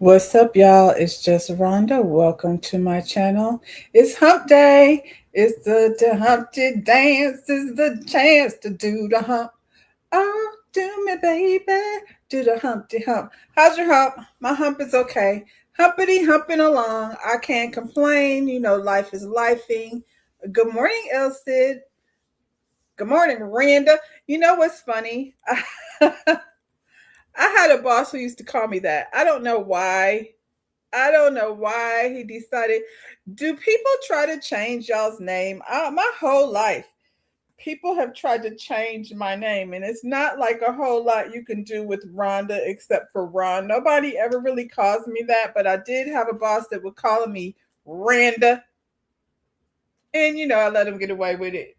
What's up, y'all? It's just Rhonda. Welcome to my channel. It's hump day. It's the Humpty dance. It's the chance to do the hump. Oh, do me, baby. Do the Humpty hump. How's your hump? My hump is okay. Humpity humping along. I can't complain. Life is lifing. Good morning, Elsid. Good morning, Miranda. You know what's funny? I had a boss who used to call me that. I don't know why. He decided. Do people try to change y'all's name? My whole life, people have tried to change my name, and it's not like a whole lot you can do with Rhonda except for Ron. Nobody ever really calls me that, but I did have a boss that would call me Randa, and I let him get away with it.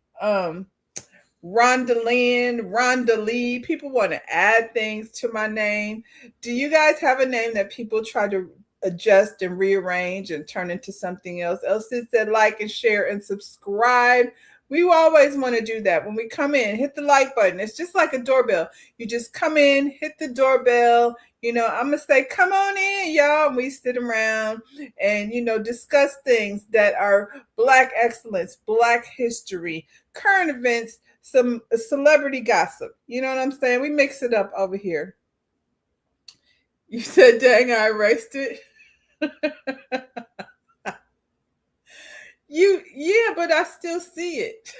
Rhonda Lynn, Rhonda Lee. People want to add things to my name. Do you guys have a name that people try to adjust and rearrange and turn into something else? Elsie said like and share and subscribe. We always want to do that. When we come in, hit the like button. It's just like a doorbell. You just come in, hit the doorbell. I'm going to say, come on in, y'all. And we sit around and, discuss things that are Black excellence, Black history, current events, some celebrity gossip. You know what I'm saying? We mix it up over here. You said, dang, I erased it. Yeah, but I still see it.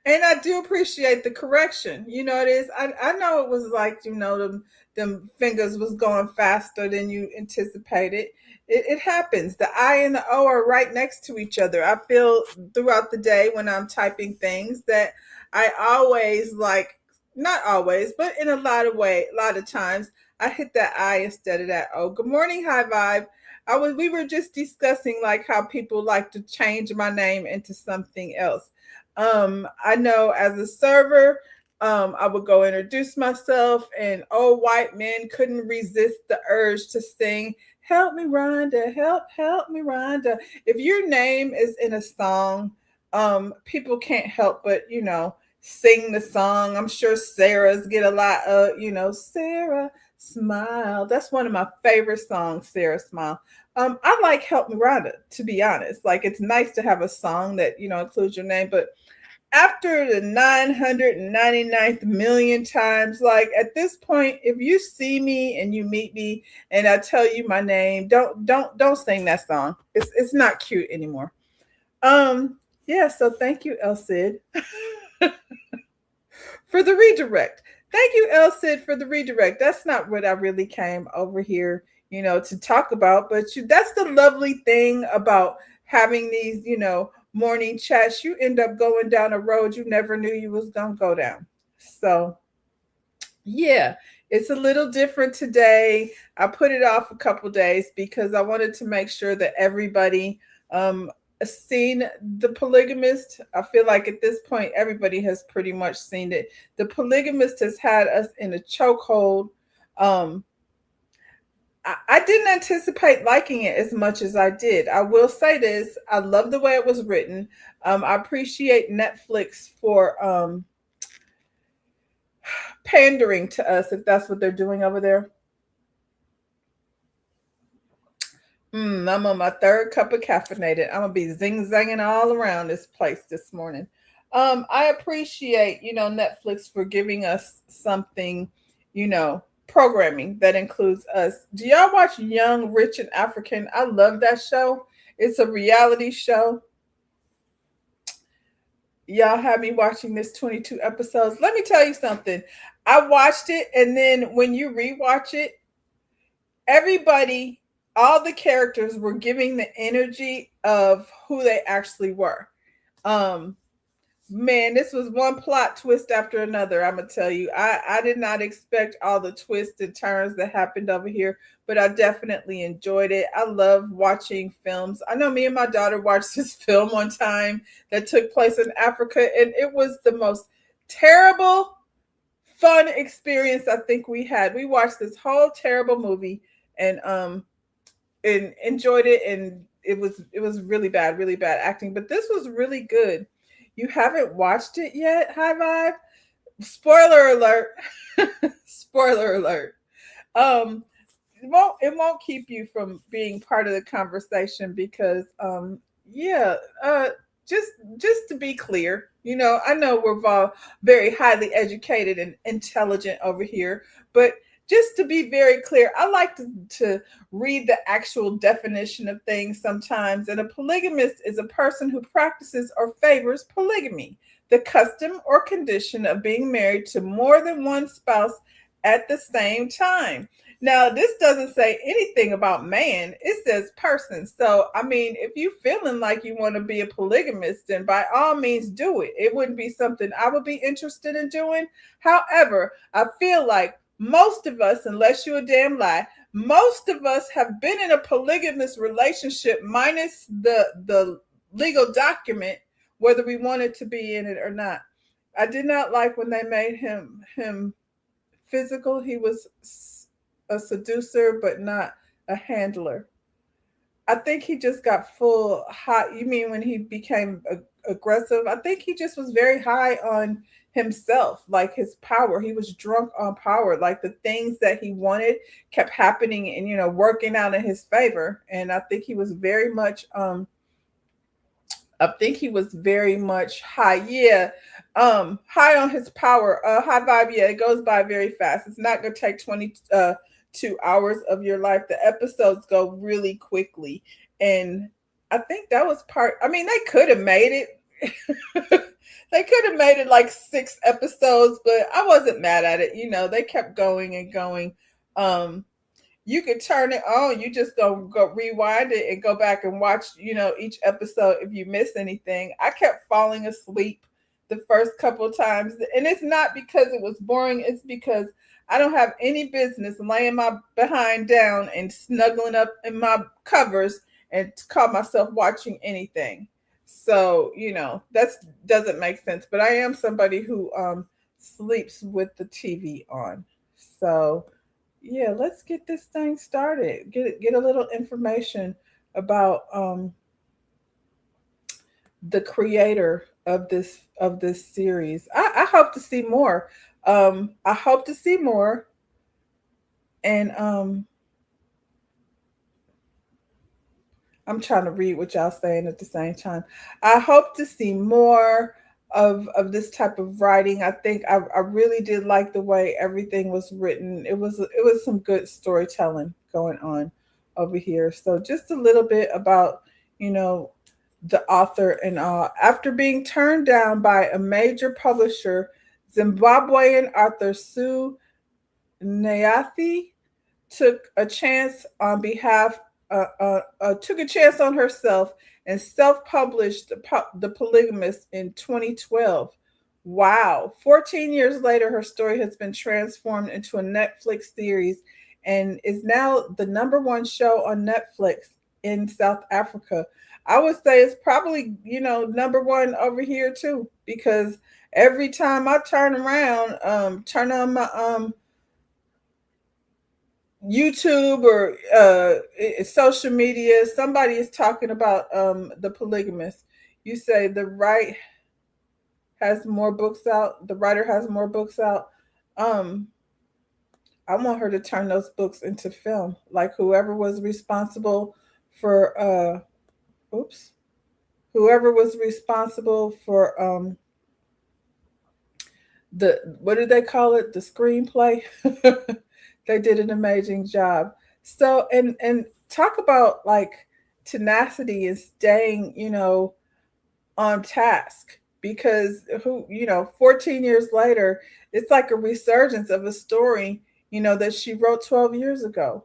And I do appreciate the correction. It is. I know it was like, them fingers was going faster than you anticipated. It happens. The I and the O are right next to each other. I feel throughout the day when I'm typing things that I always like, not always, but in a lot of times, I hit that I instead of that O. Good morning, High Vibe. We were just discussing like how people like to change my name into something else. I know as a server, I would go introduce myself, and old white men couldn't resist the urge to sing, "Help me, Rhonda, help me, Rhonda." If your name is in a song, people can't help but sing the song. I'm sure Sarah's get a lot of Sarah Smile. That's one of my favorite songs, Sarah Smile. I like Help Me Rhonda, to be honest. Like, it's nice to have a song that includes your name, but after the 999th million times, like at this point, if you see me and you meet me and I tell you my name, don't sing that song. It's not cute anymore. Yeah, so thank you, El Cid, for the redirect. Thank you, El Cid, for the redirect. That's not what I really came over here, to talk about. But that's the lovely thing about having these, morning chats. You end up going down a road you never knew you was gonna go down. So yeah, it's a little different today. I put it off a couple days because I wanted to make sure that everybody seen The Polygamist. I feel like at this point everybody has pretty much seen it. The Polygamist has had us in a chokehold. Um, I didn't anticipate liking it as much as I did. I will say this: I love the way it was written. I appreciate Netflix for pandering to us, if that's what they're doing over there. I'm on my third cup of caffeinated. I'm gonna be zing zanging all around this place this morning. I appreciate Netflix for giving us something, programming that includes us. Do y'all watch Young, Rich, and African? I love that show. It's a reality show. Y'all have me watching this 22 episodes. Let me tell you something. I watched it, and then when you rewatch it, everybody, all the characters were giving the energy of who they actually were. Um, Man, this was one plot twist after another. I'm gonna tell you, I did not expect all the twists and turns that happened over here, but I definitely enjoyed it. I love watching films. I know me and my daughter watched this film one time that took place in Africa, and it was the most terrible fun experience I think we had. We watched this whole terrible movie and enjoyed it, and it was really bad acting, but this was really good. You haven't watched it yet, High Vibe? Spoiler alert. Spoiler alert. it won't keep you from being part of the conversation because yeah, just just to be clear, I know we're all very highly educated and intelligent over here, but just to be very clear, I like to read the actual definition of things sometimes. And a polygamist is a person who practices or favors polygamy, the custom or condition of being married to more than one spouse at the same time. Now, this doesn't say anything about man. It says person. So, I mean, if you feeling like you want to be a polygamist, then by all means do it. It wouldn't be something I would be interested in doing. However, I feel like most of us, unless you're a damn lie, most of us have been in a polygamous relationship minus the legal document, whether we wanted to be in it or not. I did not like when they made him physical. He was a seducer, but not a handler. I think he just got full hot. You mean when he became aggressive? I think he just was very high on himself, like his power. He was drunk on power. Like the things that he wanted kept happening and working out in his favor. And I think he was very much high. Yeah. High on his power. High vibe. Yeah, it goes by very fast. It's not gonna take 2 hours of your life. The episodes go really quickly. And I think that was part, I mean, they could have made it. They could have made it like 6 episodes, but I wasn't mad at it. They kept going and going. You could turn it on. You just go rewind it and go back and watch, each episode if you miss anything. I kept falling asleep the first couple of times. And it's not because it was boring. It's because I don't have any business laying my behind down and snuggling up in my covers and call myself watching anything. So, that doesn't make sense. But I am somebody who sleeps with the TV on. So, yeah, let's get this thing started. Get a little information about the creator of this series. I hope to see more. I hope to see more, and I'm trying to read what y'all saying at the same time. I hope to see more of this type of writing. I think I really did like the way everything was written. It was some good storytelling going on over here. So just a little bit about you know the author and all. After being turned down by a major publisher, Zimbabwean author Sue Nyathi took a chance on behalf took a chance on herself and self-published the Polygamist in 2012. Wow. 14 years later, her story has been transformed into a Netflix series and is now the number one show on Netflix in South Africa. I would say it's probably, number one over here too, because every time I turn around, turn on my YouTube or social media, somebody is talking about the Polygamist. You say the right has more books out. The writer has more books out. Um, I want her to turn those books into film. Like whoever was responsible for oops, whoever was responsible for the what did they call it? The screenplay. They did an amazing job. So and talk about like tenacity and staying, on task because 14 years later, it's like a resurgence of a story, that she wrote 12 years ago.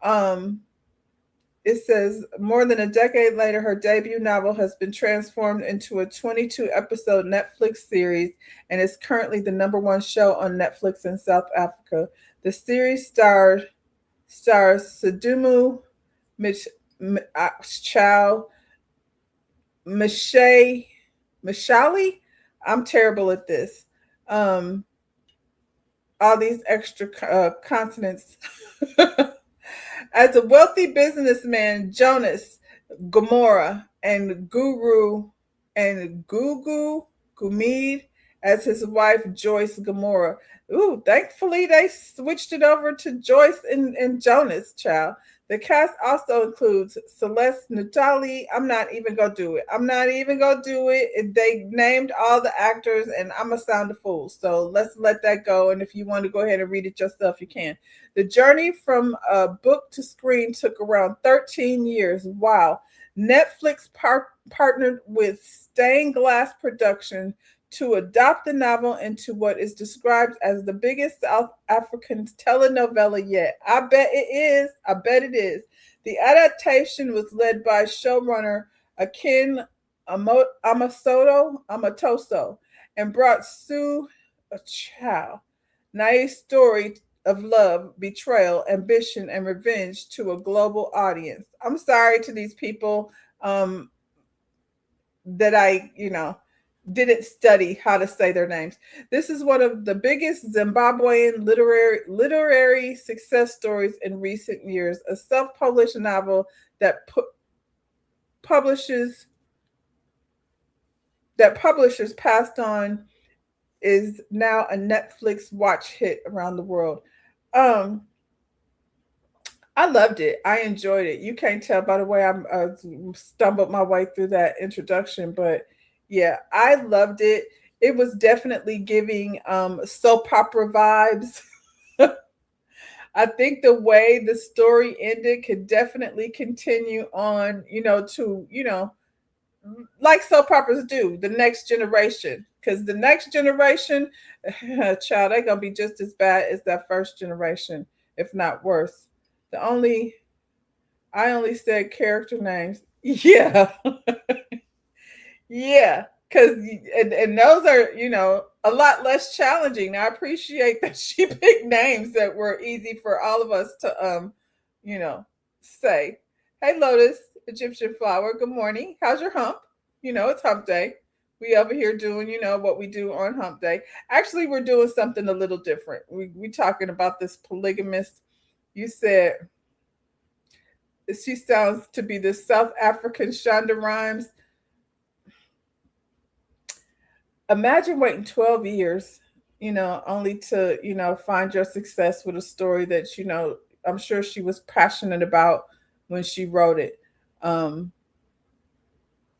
Um it says more than a decade later, her debut novel has been transformed into a 22 episode Netflix series and is currently the number one show on Netflix in South Africa. The series stars Sadumu Mich- Chow, Michelle, Mishali. I'm terrible at this. Um, all these extra consonants. As a wealthy businessman, Jonas, Gomorrah, and Guru, and Gugu, Gumid, as his wife Joyce Gamora. Ooh, thankfully they switched it over to Joyce and Jonas, child. The cast also includes Celeste Natali. I'm not even gonna do it. I'm not even gonna do it. They named all the actors, and I'm gonna sound a fool. So let's let that go. And if you want to go ahead and read it yourself, you can. The journey from book to screen took around 13 years. Wow. Netflix partnered with Stained Glass Production to adopt the novel into what is described as the biggest South African telenovela yet. I bet it is. I bet it is. The adaptation was led by showrunner Akin Amatoso and brought Sue Chow, Nai's story of love, betrayal, ambition, and revenge to a global audience. I'm sorry to these people um, that didn't study how to say their names. This is one of the biggest Zimbabwean literary success stories in recent years. A self-published novel that publishes that publishers passed on is now a Netflix watch hit around the world. Um, I loved it. I enjoyed it. You can't tell by the way I stumbled my way through that introduction, but yeah, I loved it. It was definitely giving soap opera vibes. I think the way the story ended could definitely continue on, like soap operas do, the next generation. Because the next generation, child, they're gonna be just as bad as that first generation, if not worse. The only I only said character names. Yeah. Yeah. Cause and those are, a lot less challenging. Now, I appreciate that she picked names that were easy for all of us to you know, say. Hey Lotus, Egyptian flower, good morning. How's your hump? It's hump day. We over here doing, what we do on hump day. Actually, we're doing something a little different. We talking about this polygamist. You said she sounds to be the South African Shonda Rhimes. Imagine waiting 12 years, only to, find your success with a story that, I'm sure she was passionate about when she wrote it. Um,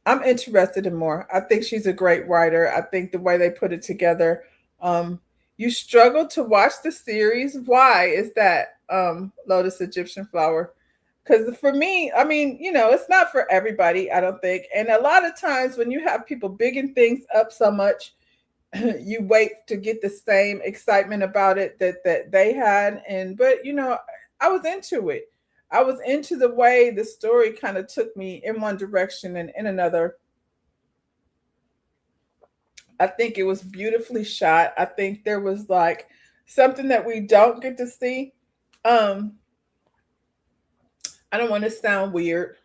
I'm interested in more. I think she's a great writer. I think the way they put it together. Um, you struggle to watch the series. Why is that, Lotus Egyptian Flower? Because for me, I mean, it's not for everybody, I don't think. And a lot of times when you have people bigging things up so much, you wait to get the same excitement about it that they had. And but I was into it. I was into the way the story kind of took me in one direction and in another. I think it was beautifully shot. I think there was like something that we don't get to see. Um, I don't want to sound weird.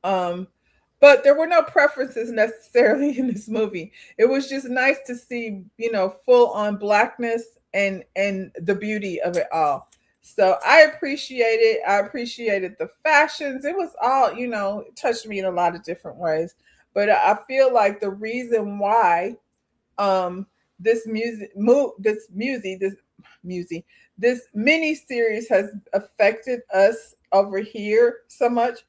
Um, but there were no preferences necessarily in this movie. It was just nice to see, full on blackness and the beauty of it all. So I appreciate it. I appreciated the fashions. It was all, it touched me in a lot of different ways. But I feel like the reason why um this this mini series has affected us over here so much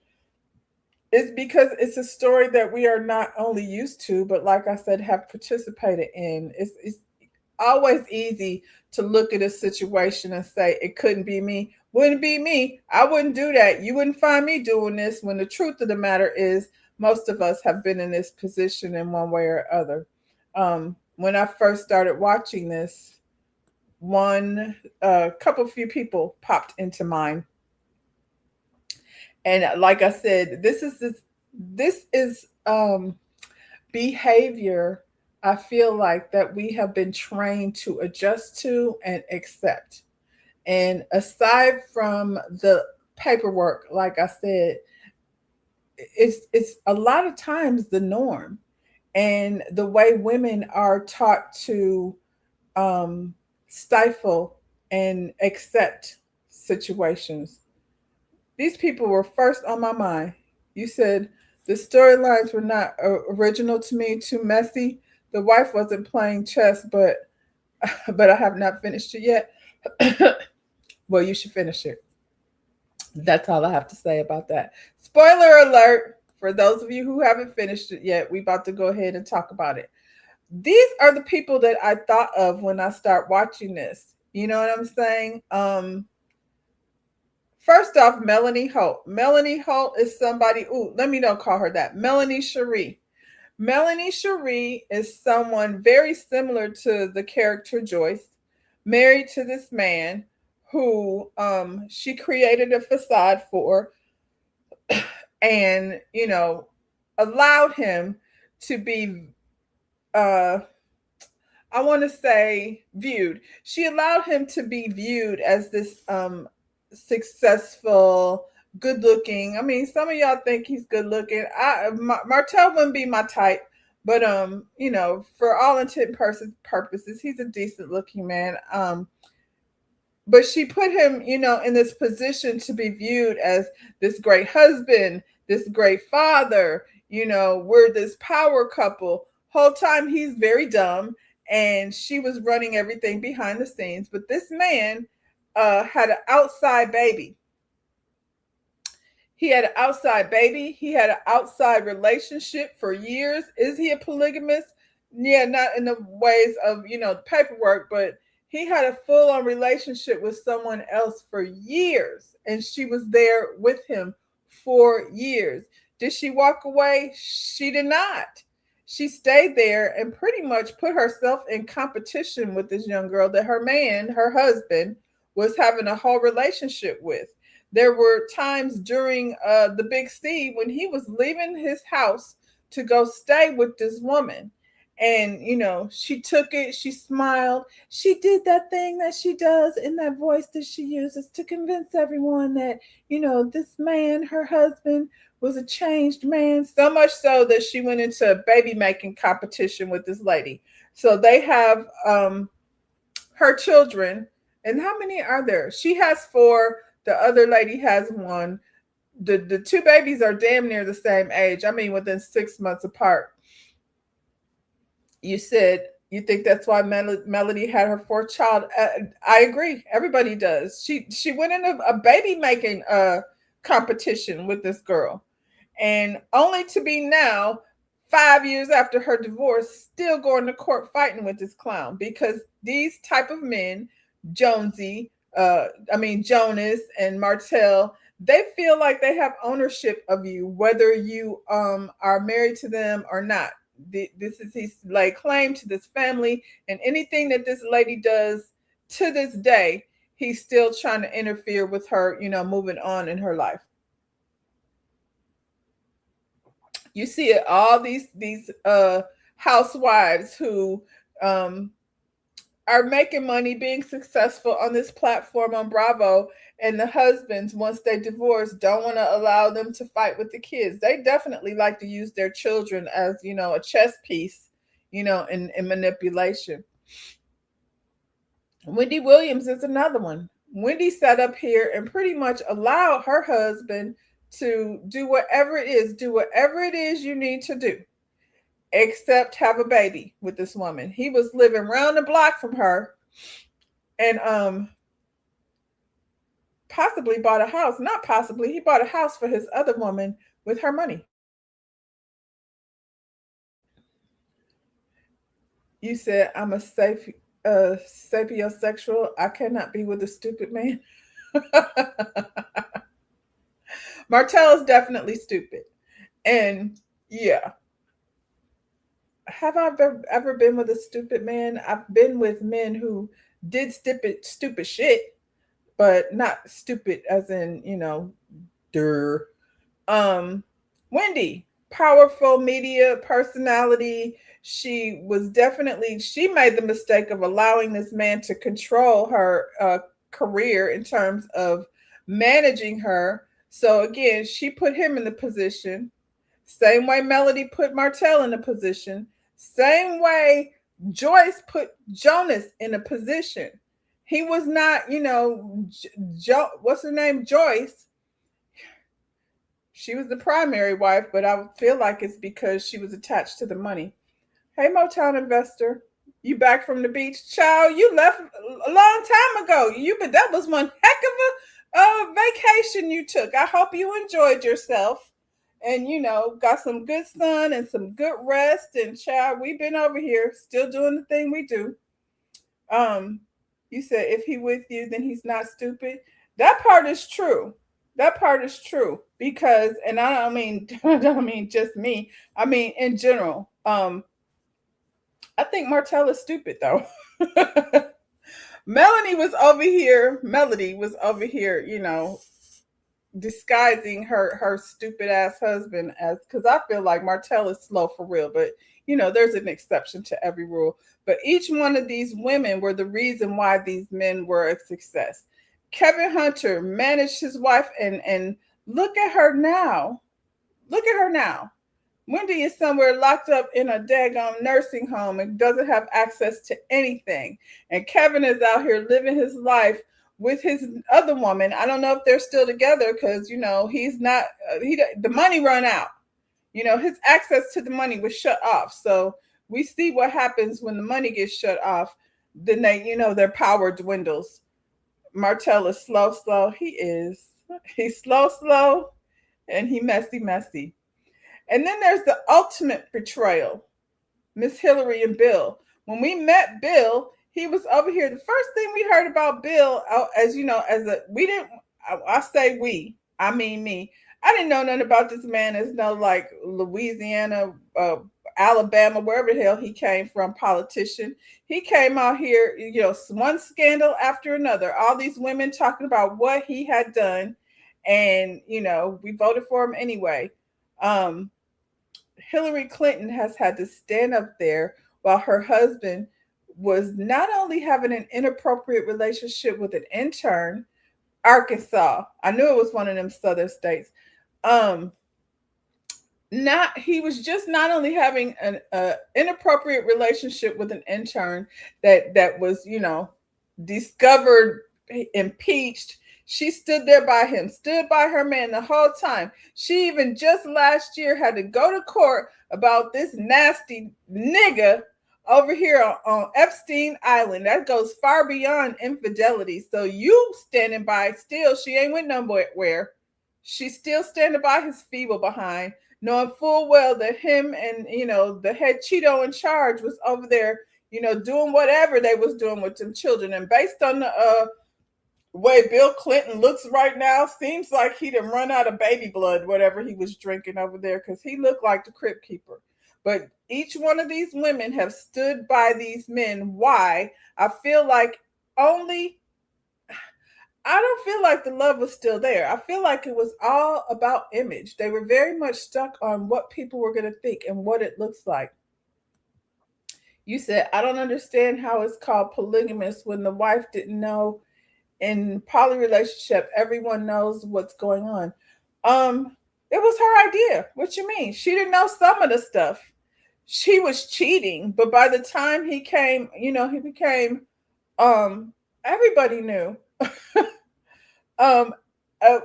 is because it's a story that we are not only used to, but like I said, have participated in. It's always easy to look at a situation and say, it couldn't be me. Wouldn't be me. I wouldn't do that. You wouldn't find me doing this. When the truth of the matter is, most of us have been in this position in one way or other. When I first started watching this, one couple few people popped into mind, and like I said, this is behavior I feel like that we have been trained to adjust to and accept. And aside from the paperwork, like I said, it's a lot of times the norm, and the way women are taught to um, stifle and accept situations. These people were first on my mind. You said the storylines were not original to me, too messy. the wife wasn't playing chess, but I have not finished it yet. Well, you should finish it. That's all I have to say about that. Spoiler alert for those of you who haven't finished it yet. We about to go ahead and talk about it. These are the people that I thought of when I start watching this. You know what I'm saying? First off, Melanie Holt. Melanie Holt is somebody. Ooh, let me not call her that. Melanie Cherie. Melanie Cherie is someone very similar to the character Joyce, married to this man who she created a facade for, and allowed him to be uh I want to say viewed. She allowed him to be viewed as this successful, good looking. I mean, some of y'all think he's good looking. Martell wouldn't be my type, but for all intent purposes, he's a decent looking man. But she put him, in this position to be viewed as this great husband, this great father. We're this power couple. Whole time he's very dumb, and she was running everything behind the scenes. But this man had an outside baby. He had an outside baby. He had an outside relationship for years. Is he a polygamist? Yeah, not in the ways of, paperwork, but he had a full on relationship with someone else for years. And she was there with him for years. Did she walk away? She did not. She stayed there and pretty much put herself in competition with this young girl that her husband, was having a whole relationship with. There were times during the Big C when he was leaving his house to go stay with this woman. And, she took it, she smiled, she did that thing that she does in that voice that she uses to convince everyone that, this man, her husband, was a changed man. So much so that she went into a baby making competition with this lady. So they have her children. And how many are there? She has 4. The other lady has 1. The 2 babies are damn near the same age. I mean, within 6 months apart. You said you think that's why Melody had her 4th child. I agree. Everybody does. She went into a baby making competition with this girl, and only to be now 5 years after her divorce still going to court fighting with this clown, because these type of men, Jonesy, Jonas and Martell, they feel like they have ownership of you, whether you are married to them or not. He's like claim to this family, and anything that this lady does to this day, he's still trying to interfere with her, moving on in her life. You see it, all these housewives who are making money, being successful on this platform on Bravo, and the husbands, once they divorce, don't want to allow them to fight with the kids. They definitely like to use their children as, a chess piece, in manipulation. Wendy Williams is another one. Wendy sat up here and pretty much allowed her husband to do whatever it is you need to do, except have a baby with this woman. He was living round the block from her, and possibly bought a house. Not possibly, he bought a house for his other woman with her money. You said I'm a sapiosexual. I cannot be with a stupid man. Martell is definitely stupid. And yeah. Have I ever been with a stupid man? I've been with men who did stupid shit, but not stupid as in, der. Wendy, powerful media personality. She made the mistake of allowing this man to control her career in terms of managing her. So again, she put him in the position. Same way Melody put Martell in a position. Same way Joyce put Jonas in a position. He was not, what's her name? Joyce. She was the primary wife, but I feel like it's because she was attached to the money. Hey, Motown investor. You back from the beach? Child, you left a long time ago. That was one heck of a vacation you took. I hope you enjoyed yourself and got some good sun and some good rest. And child, we've been over here still doing the thing we do. Um, you said if he with you, then he's not stupid. That part is true. That part is true because, and I don't mean I don't mean just me. I mean in general. I think Martell is stupid though. Melody was over here, disguising her stupid ass husband as, because I feel like Martell is slow for real, but there's an exception to every rule. But each one of these women were the reason why these men were a success. Kevin Hunter managed his wife, and look at her now. Look at her now. Wendy is somewhere locked up in a daggone nursing home and doesn't have access to anything. And Kevin is out here living his life with his other woman. I don't know if they're still together because, he's not, the money run out. His access to the money was shut off. So we see what happens when the money gets shut off. Then their power dwindles. Martell is slow. He is. He's slow, and he messy. And then there's the ultimate betrayal, Miss Hillary and Bill. When we met Bill, he was over here. The first thing we heard about Bill, as you know, we didn't. I say we. I mean me. I didn't know nothing about this man as no like Louisiana, Alabama, wherever the hell he came from, politician. He came out here, one scandal after another. All these women talking about what he had done, and we voted for him anyway. Hillary Clinton has had to stand up there while her husband was not only having an inappropriate relationship with an intern, Arkansas. I knew it was one of them southern states. Not He was just not only having an inappropriate relationship with an intern that was discovered, impeached. She stood there by him, stood by her man the whole time. She even just last year had to go to court about this nasty nigga over here on Epstein Island. That goes far beyond infidelity. So you standing by still, she ain't went nowhere. She's still standing by his feeble behind, knowing full well that him and the head Cheeto in charge was over there, doing whatever they was doing with them children. And based on the way Bill Clinton looks right now, seems like he done run out of baby blood, whatever he was drinking over there, because he looked like the crypt keeper. But each one of these women have stood by these men. Why? I feel like I don't feel like the love was still there. I feel like it was all about image. They were very much stuck on what people were going to think and what it looks like. You said, I don't understand how it's called polygamous when the wife didn't know. In poly relationship, everyone knows what's going on. It was her idea. What you mean? She didn't know some of the stuff. She was cheating, but by the time he came, he became everybody knew. um uh,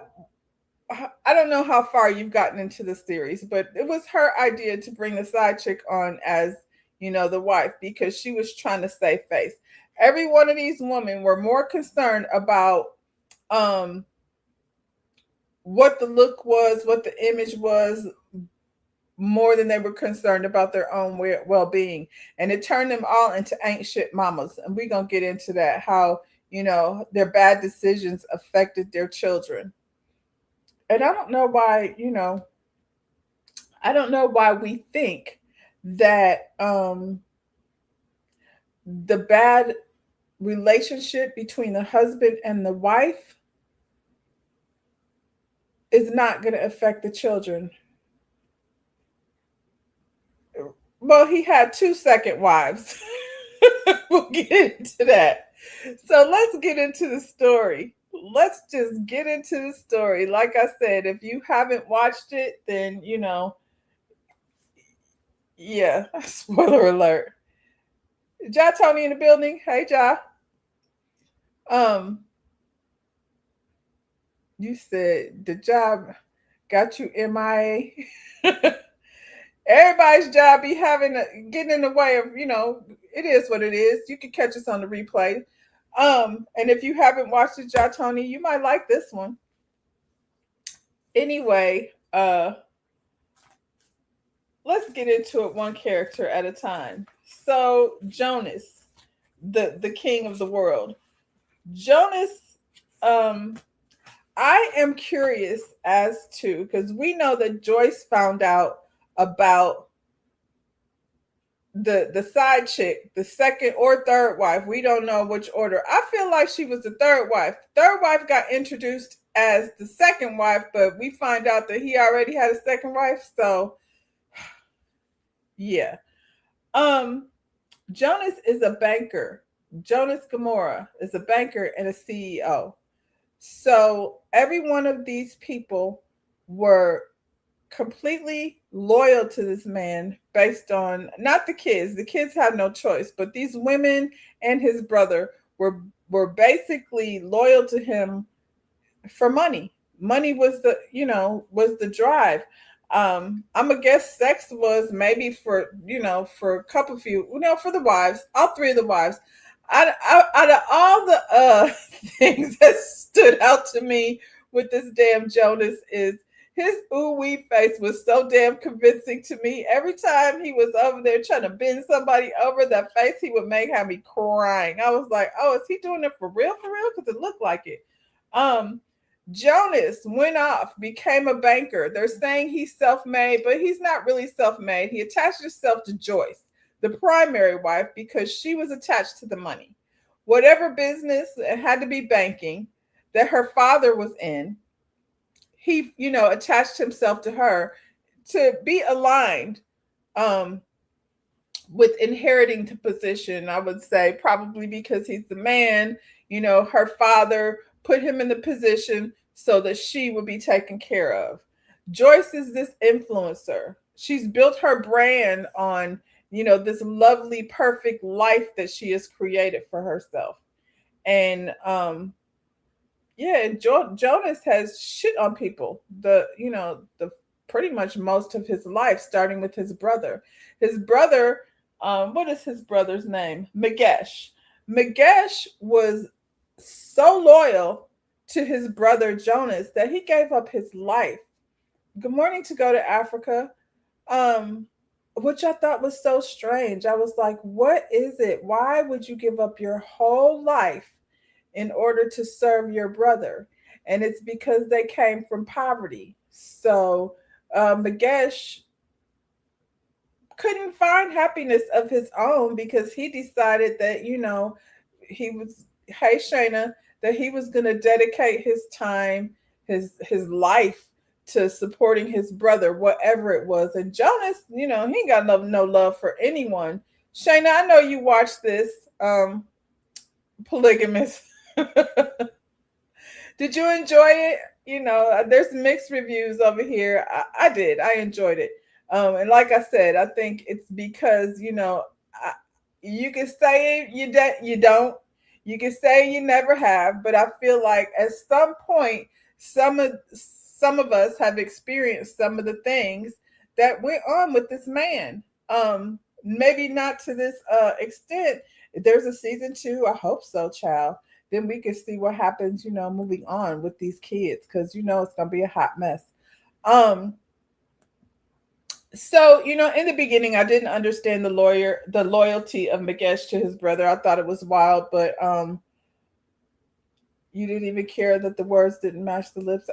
I don't know how far you've gotten into the series, but it was her idea to bring the side chick on as, the wife, because she was trying to save face. Every one of these women were more concerned about what the look was, what the image was, more than they were concerned about their own well-being. And it turned them all into ain't shit mamas. And we're going to get into that, how, their bad decisions affected their children. And I don't know why, I don't know why we think that the bad relationship between the husband and the wife is not going to affect the children. Well, he had 2 second wives. We'll get into that. So let's get into the story. Let's just get into the story. Like I said, if you haven't watched it, then, yeah, spoiler alert. Ja Tony in the building. Hey, Ja. Um, you said the job got you MIA. Everybody's job be getting in the way of, it is what it is. You can catch us on the replay. And if you haven't watched it, Jatoni, you might like this one. Anyway, let's get into it one character at a time. So Jonas, the king of the world. Jonas, I am curious as to, because we know that Joyce found out about the side chick, the second or third wife. We don't know which order. I feel like she was the third wife. Third wife got introduced as the second wife, but we find out that he already had a second wife. So yeah. Jonas is a banker. Jonas Gamora is a banker and a CEO. So every one of these people were completely loyal to this man based on not the kids. The kids had no choice, but these women and his brother were basically loyal to him for money. Money was the drive. I'm gonna guess sex was maybe for a couple few, for the wives, all three of the wives. Out of all the things that stood out to me with this damn Jonas is his ooh wee face was so damn convincing to me. Every time he was over there trying to bend somebody over, that face he would make had me crying. I was like, oh, is he doing it for real? For real? Because it looked like it. Um, Jonas went off, became a banker. They're saying he's self-made, but he's not really self-made. He attached himself to Joyce, the primary wife, because she was attached to the money. Whatever business, it had to be banking, that her father was in, he, attached himself to her to be aligned um, with inheriting the position. I would say probably because he's the man, her father put him in the position so that she would be taken care of. Joyce is this influencer. She's built her brand on, this lovely, perfect life that she has created for herself. And yeah, Jonas has shit on people. The pretty much most of his life, starting with his brother. His brother, what is his brother's name? Magesh. Magesh was so loyal to his brother Jonas that he gave up his life. Good morning to go to Africa. Um, which I thought was so strange. I was like, what is it? Why would you give up your whole life in order to serve your brother? And it's because they came from poverty. So Magesh couldn't find happiness of his own because he decided that, he was, hey Shayna, that he was going to dedicate his time, his life to supporting his brother, whatever it was. And Jonas, he ain't got no love for anyone. Shayna, I know you watched this. Polygamous. Did you enjoy it? There's mixed reviews over here. I did. I enjoyed it. And like I said, I think it's because you can say you don't. You can say you never have, but I feel like at some point, some of us have experienced some of the things that went on with this man. Maybe not to this extent. If there's a season two, I hope so, child. Then we can see what happens, moving on with these kids, because it's gonna be a hot mess. Um, so in the beginning, I didn't understand the loyalty of Magesh to his brother. I thought it was wild, but you didn't even care that the words didn't match the lips.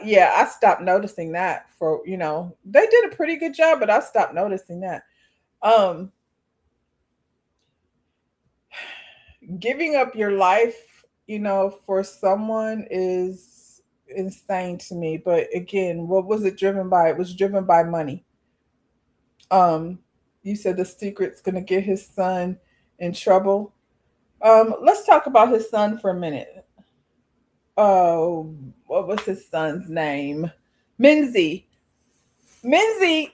Yeah, I stopped noticing that. For they did a pretty good job, but I stopped noticing that. Um, Giving up your life, for someone is insane to me. But again, what was it driven by? It was driven by money. Um, you said the secret's gonna get his son in trouble. Let's talk about his son for a minute. Oh, what was his son's name? Minzy. Minzy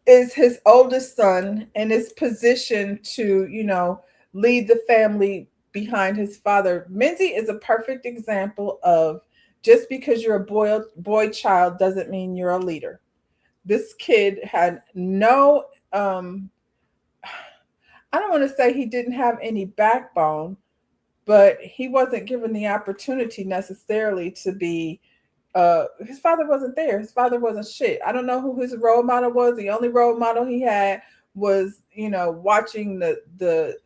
is his oldest son and is positioned to, lead the family behind his father. Minzy is a perfect example of just because you're a boy child doesn't mean you're a leader. this kid had no, I don't want to say he didn't have any backbone, but he wasn't given the opportunity necessarily to be, his father wasn't there. His father wasn't shit. I don't know who his role model was. The only role model he had was, watching the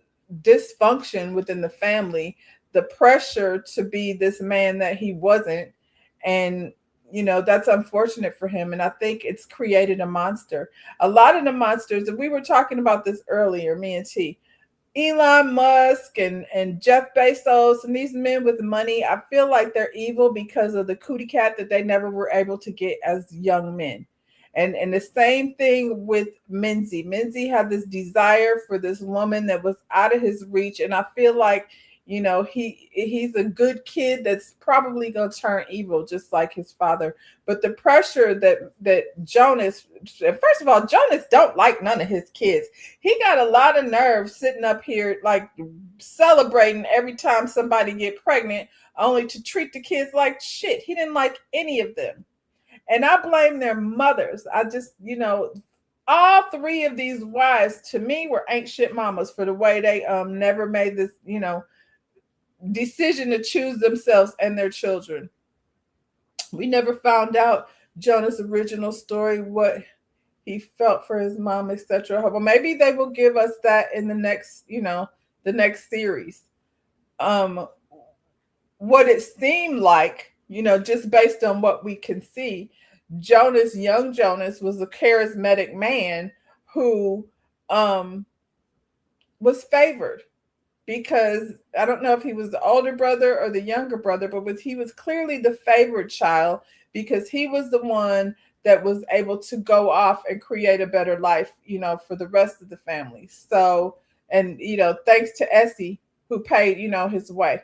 dysfunction within the family, the pressure to be this man that he wasn't. And that's unfortunate for him, and I think it's created a monster. A lot of the monsters, and we were talking about this earlier, me and T, Elon Musk and Jeff Bezos and these men with money, I feel like they're evil because of the cootie cat that they never were able to get as young men. And the same thing with Menzie. Menzie had this desire for this woman that was out of his reach. And I feel like, he's a good kid that's probably gonna turn evil just like his father. But the pressure that Jonas, first of all, Jonas don't like none of his kids. He got a lot of nerve sitting up here like celebrating every time somebody get pregnant, only to treat the kids like shit. He didn't like any of them. And I blame their mothers. I just, all three of these wives to me were ain't shit mamas for the way they never made this, decision to choose themselves and their children. We never found out Jonah's original story, what he felt for his mom, etc. But maybe they will give us that in the next, the next series. What it seemed like, just based on what we can see, young Jonas was a charismatic man who was favored, because I don't know if he was the older brother or the younger brother, but he was clearly the favored child because he was the one that was able to go off and create a better life, for the rest of the family. So, and thanks to Essie who paid, his way.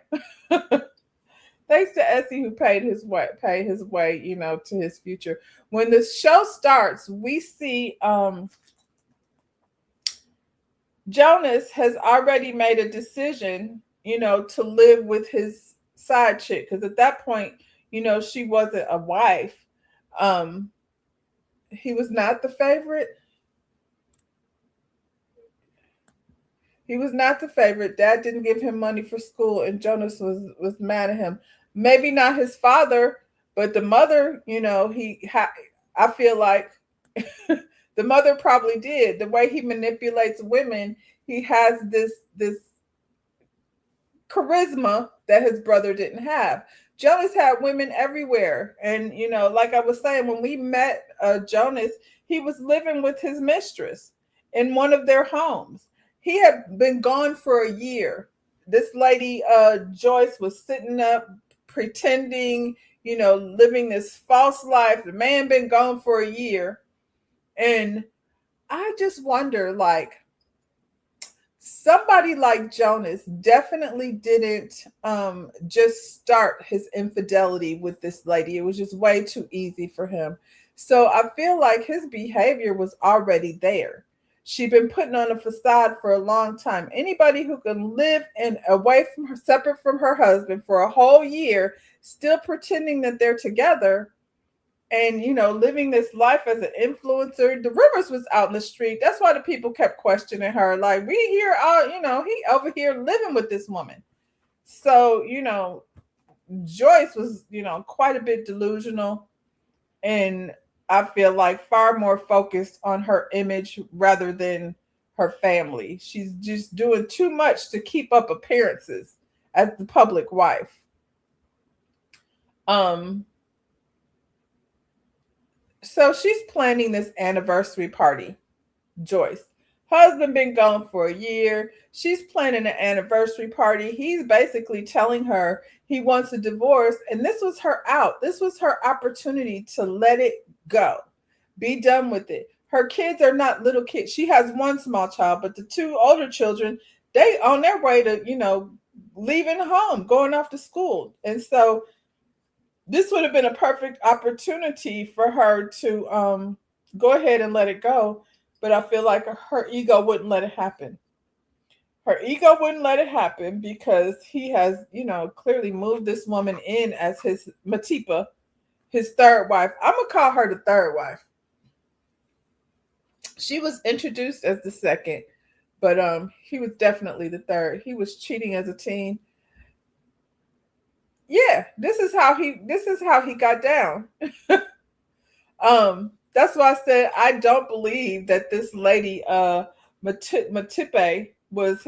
Thanks to Essie who paid his way, to his future. When the show starts, we see Jonas has already made a decision, to live with his side chick. Because at that point, she wasn't a wife. He was not the favorite. He was not the favorite. Dad didn't give him money for school, and Jonas was mad at him. Maybe not his father, but the mother. I feel like the mother probably did. The way he manipulates women, he has this charisma that his brother didn't have. Jonas had women everywhere. And, like I was saying, when we met Jonas, he was living with his mistress in one of their homes. He had been gone for a year. This lady, Joyce, was sitting up pretending, living this false life. The man been gone for a year. And I just wonder, like, somebody like Jonas definitely didn't just start his infidelity with this lady. It was just way too easy for him. So I feel like his behavior was already there. She'd been putting on a facade for a long time. Anybody who can live away from her, separate from her husband for a whole year, still pretending that they're together, and living this life as an influencer. The rumors was out in the street. That's why the people kept questioning her, like, we hear he over here living with this woman. So Joyce was quite a bit delusional, and I feel like far more focused on her image rather than her family. She's just doing too much to keep up appearances as the public wife. So she's planning this anniversary party, Joyce. Husband been gone for a year. She's planning an anniversary party. He's basically telling her he wants a divorce. And this was her out. This was her opportunity to let it go. Be done with it. Her kids are not little kids. She has one small child, but the two older children, they on their way to, leaving home, going off to school. And so this would have been a perfect opportunity for her to go ahead and let it go. But I feel like her ego wouldn't let it happen. Her ego wouldn't let it happen because he has, clearly moved this woman in as his Matipa, his third wife. I'm going to call her the third wife. She was introduced as the second, but he was definitely the third. He was cheating as a teen. Yeah, this is how he got down. That's why I said I don't believe that this lady Matipe was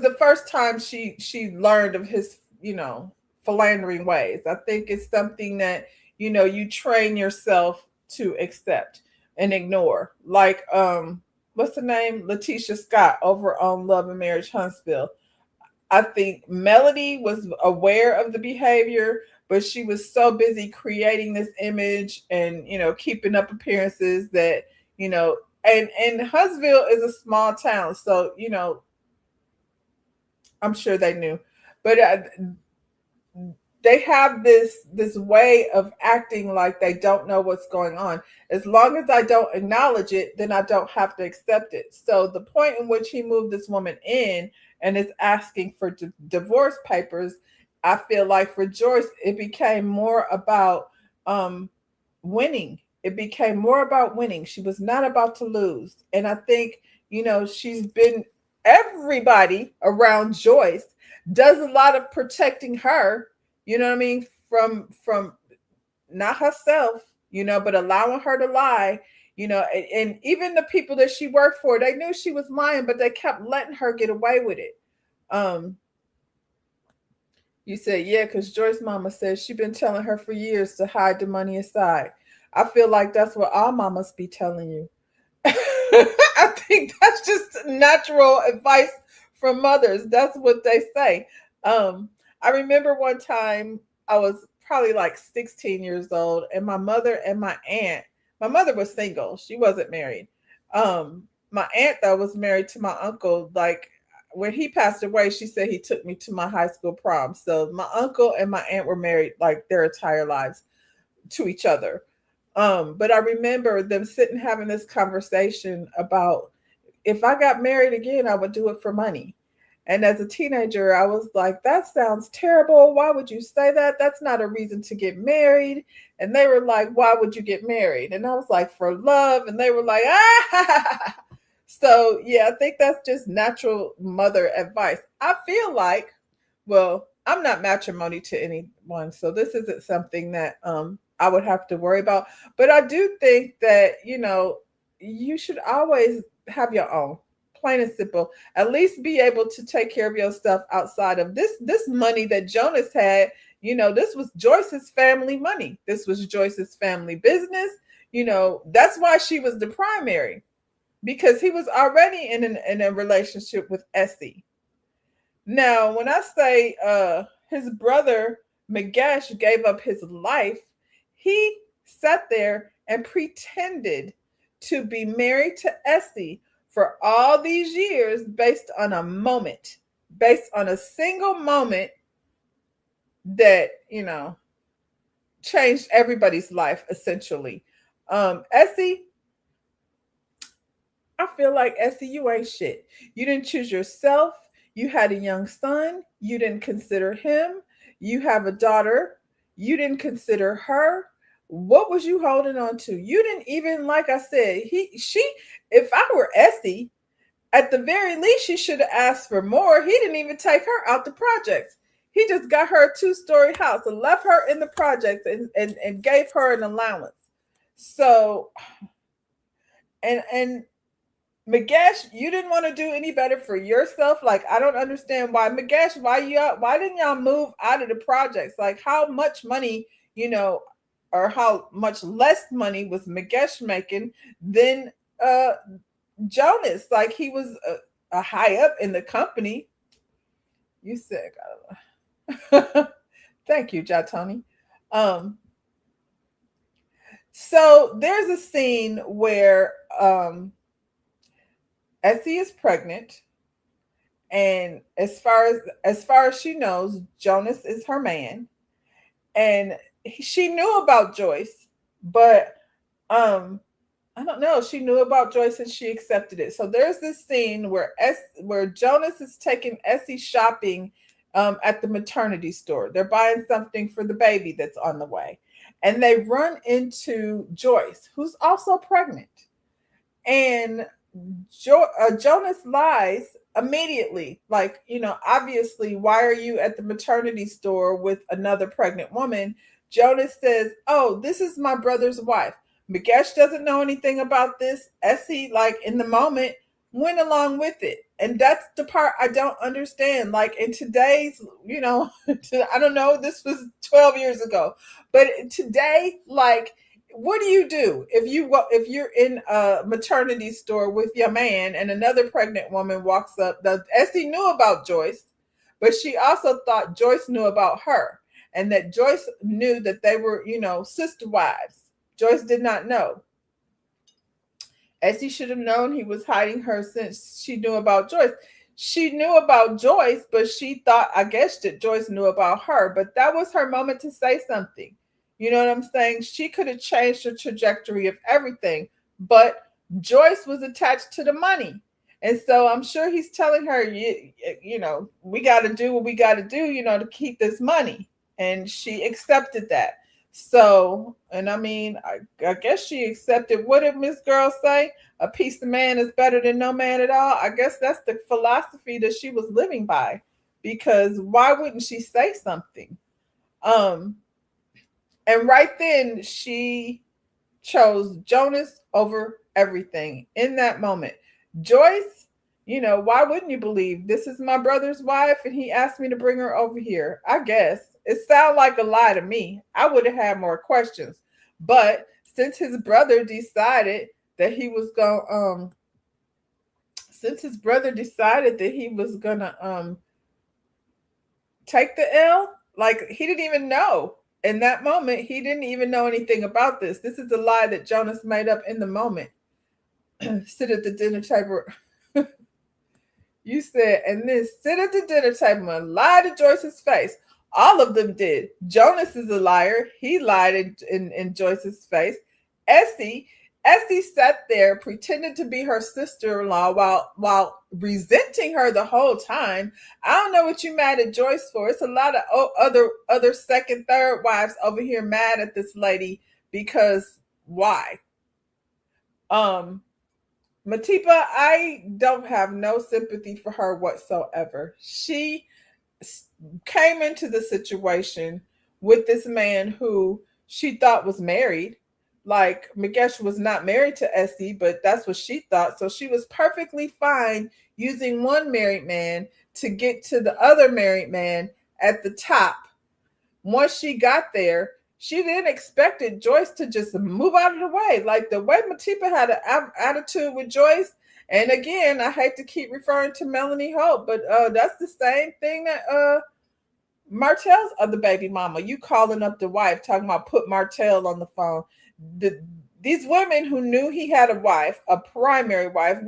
the first time she learned of his, philandering ways. I think it's something that, you train yourself to accept and ignore. Like what's the name? Letitia Scott over on Love and Marriage Huntsville. I think Melody was aware of the behavior, but she was so busy creating this image and, keeping up appearances that, you know, and Huntsville is a small town, so I'm sure they knew, but they have this way of acting like they don't know what's going on. As long as I don't acknowledge it, then I don't have to accept it. So the point in which he moved this woman in and is asking for divorce papers, I feel like for Joyce it became more about um winning. It became more about winning. She was not about to lose. And I think, she's been, everybody around Joyce does a lot of protecting her, you know what I mean, from not herself, but allowing her to lie, and even the people that she worked for, they knew she was lying, but they kept letting her get away with it. Um, you said, yeah, because Joyce mama says she been telling her for years to hide the money aside. I feel like that's what all mamas be telling you. I think that's just natural advice from mothers. That's what they say. Um, I remember one time I was probably like 16 years old, and my mother and my mother was single. She wasn't married. My aunt, though, was married to my uncle. Like, when he passed away, she said he took me to my high school prom. So my uncle and my aunt were married like their entire lives to each other. But I remember them sitting having this conversation about, if I got married again, I would do it for money. And as a teenager, I was like, that sounds terrible. Why would you say that? That's not a reason to get married. And they were like, why would you get married? And I was like, for love. And they were like, ah. So, yeah, I think that's just natural mother advice. I feel like, well, I'm not matrimony to anyone, so this isn't something that I would have to worry about. But I do think that, you should always have your own, plain and simple. At least be able to take care of yourself outside of this money that Jonas had. This was Joyce's family money. This was Joyce's family business. That's why she was the primary, because he was already in a relationship with Essie. Now, when I say his brother Magesh gave up his life, he sat there and pretended to be married to Essie for all these years based on a moment, based on a single moment that, changed everybody's life essentially. Essie, I feel like, Essie, you ain't shit. You didn't choose yourself. You had a young son. You didn't consider him. You have a daughter. You didn't consider her. What was you holding on to? You didn't even, like I said, if I were Essie, at the very least, she should have asked for more. He didn't even take her out the projects. He just got her a 2-story house and left her in the projects and gave her an allowance. So, and Magesh, you didn't want to do any better for yourself. Like, I don't understand why. Magesh, why didn't y'all move out of the projects? Like, how much money, or how much less money was Magesh making than Jonas? Like, he was a high up in the company. You said, thank you, Jatoni. So there's a scene where Essie is pregnant, and as far as she knows, Jonas is her man, and she knew about Joyce, but I don't know, she knew about Joyce and she accepted it. So there's this scene where Jonas is taking Essie shopping at the maternity store. They're buying something for the baby that's on the way, and they run into Joyce, who's also pregnant. And Jonas lies immediately. Like, obviously, why are you at the maternity store with another pregnant woman? Jonas says, "Oh, this is my brother's wife." Magesh doesn't know anything about this. Essie, like in the moment, went along with it. And that's the part I don't understand. Like in today's, I don't know, this was 12 years ago. But today, like, what do you do if you're in a maternity store with your man and another pregnant woman walks up? The Essie knew about Joyce, but she also thought Joyce knew about her, and that Joyce knew that they were, sister wives. Joyce did not know. Essie should have known he was hiding her since she knew about Joyce. She knew about Joyce, but she thought, I guess, that Joyce knew about her. But that was her moment to say something. You know what I'm saying? She could have changed the trajectory of everything, but Joyce was attached to the money. And so I'm sure he's telling her, we got to do what we got to do, to keep this money. And she accepted that. So, and I mean, I guess she accepted. What did Miss Girl say? A piece of man is better than no man at all. I guess that's the philosophy that she was living by. Because why wouldn't she say something? Um, and right then she chose Jonas over everything in that moment. Joyce, why wouldn't you believe this is my brother's wife and he asked me to bring her over here? I guess it sounded like a lie to me. I would have had more questions. But since his brother decided that he was going since his brother decided that he was gonna take the L, like he didn't even know. In that moment, he didn't even know anything about this. This is a lie that Jonas made up in the moment. Sit at the dinner table. You said, and then sit at the dinner table and lie to Joyce's face. All of them did. Jonas is a liar. He lied in Joyce's face. Essie, Essie sat there pretending to be her sister-in-law while resenting her the whole time. I don't know what you mad at Joyce for. It's a lot of other second, third wives over here mad at this lady because why? Um, Matipa, I don't have no sympathy for her whatsoever. She came into the situation with this man who she thought was married. Like Magesh was not married to Essie, but that's what she thought. So she was perfectly fine using one married man to get to the other married man at the top. Once she got there, she then expected Joyce to just move out of the way. Like the way Matipa had an attitude with Joyce. And again, I hate to keep referring to Melanie Hope, but that's the same thing that Martell's other baby mama. You calling up the wife, talking about put Martell on the phone. These women who knew he had a wife, a primary wife,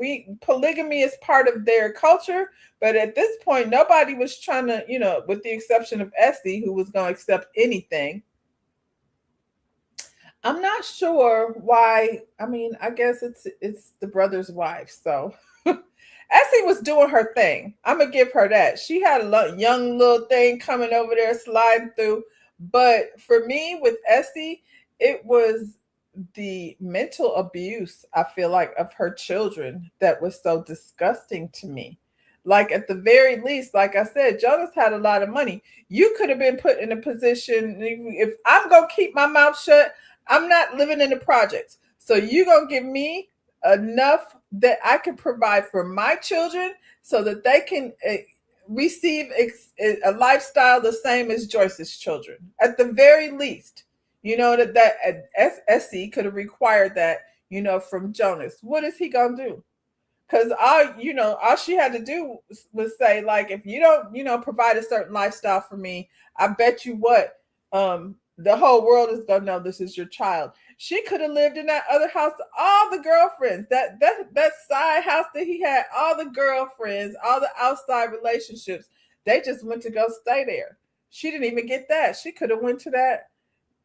polygamy is part of their culture. But at this point, nobody was trying to, with the exception of Essie, who was going to accept anything. I'm not sure why. I mean, I guess it's the brother's wife. So Essie was doing her thing. I'm gonna give her that. She had a young little thing coming over there sliding through. But for me, with Essie, it was the mental abuse, I feel like, of her children that was so disgusting to me. Like at the very least, like I said, Jonas had a lot of money. You could have been put in a position, if I'm gonna keep my mouth shut, I'm not living in the projects. So you're gonna give me enough that I can provide for my children so that they can receive a lifestyle the same as Joyce's children. At the very least, that Essie could have required that, from Jonas. What is he gonna do? Because all she had to do was say, like, if you don't, provide a certain lifestyle for me, I bet you what, the whole world is gonna know this is your child. She could have lived in that other house, all the girlfriends, that side house that he had, all the girlfriends, all the outside relationships. They just went to go stay there. She didn't even get that. She could have went to that.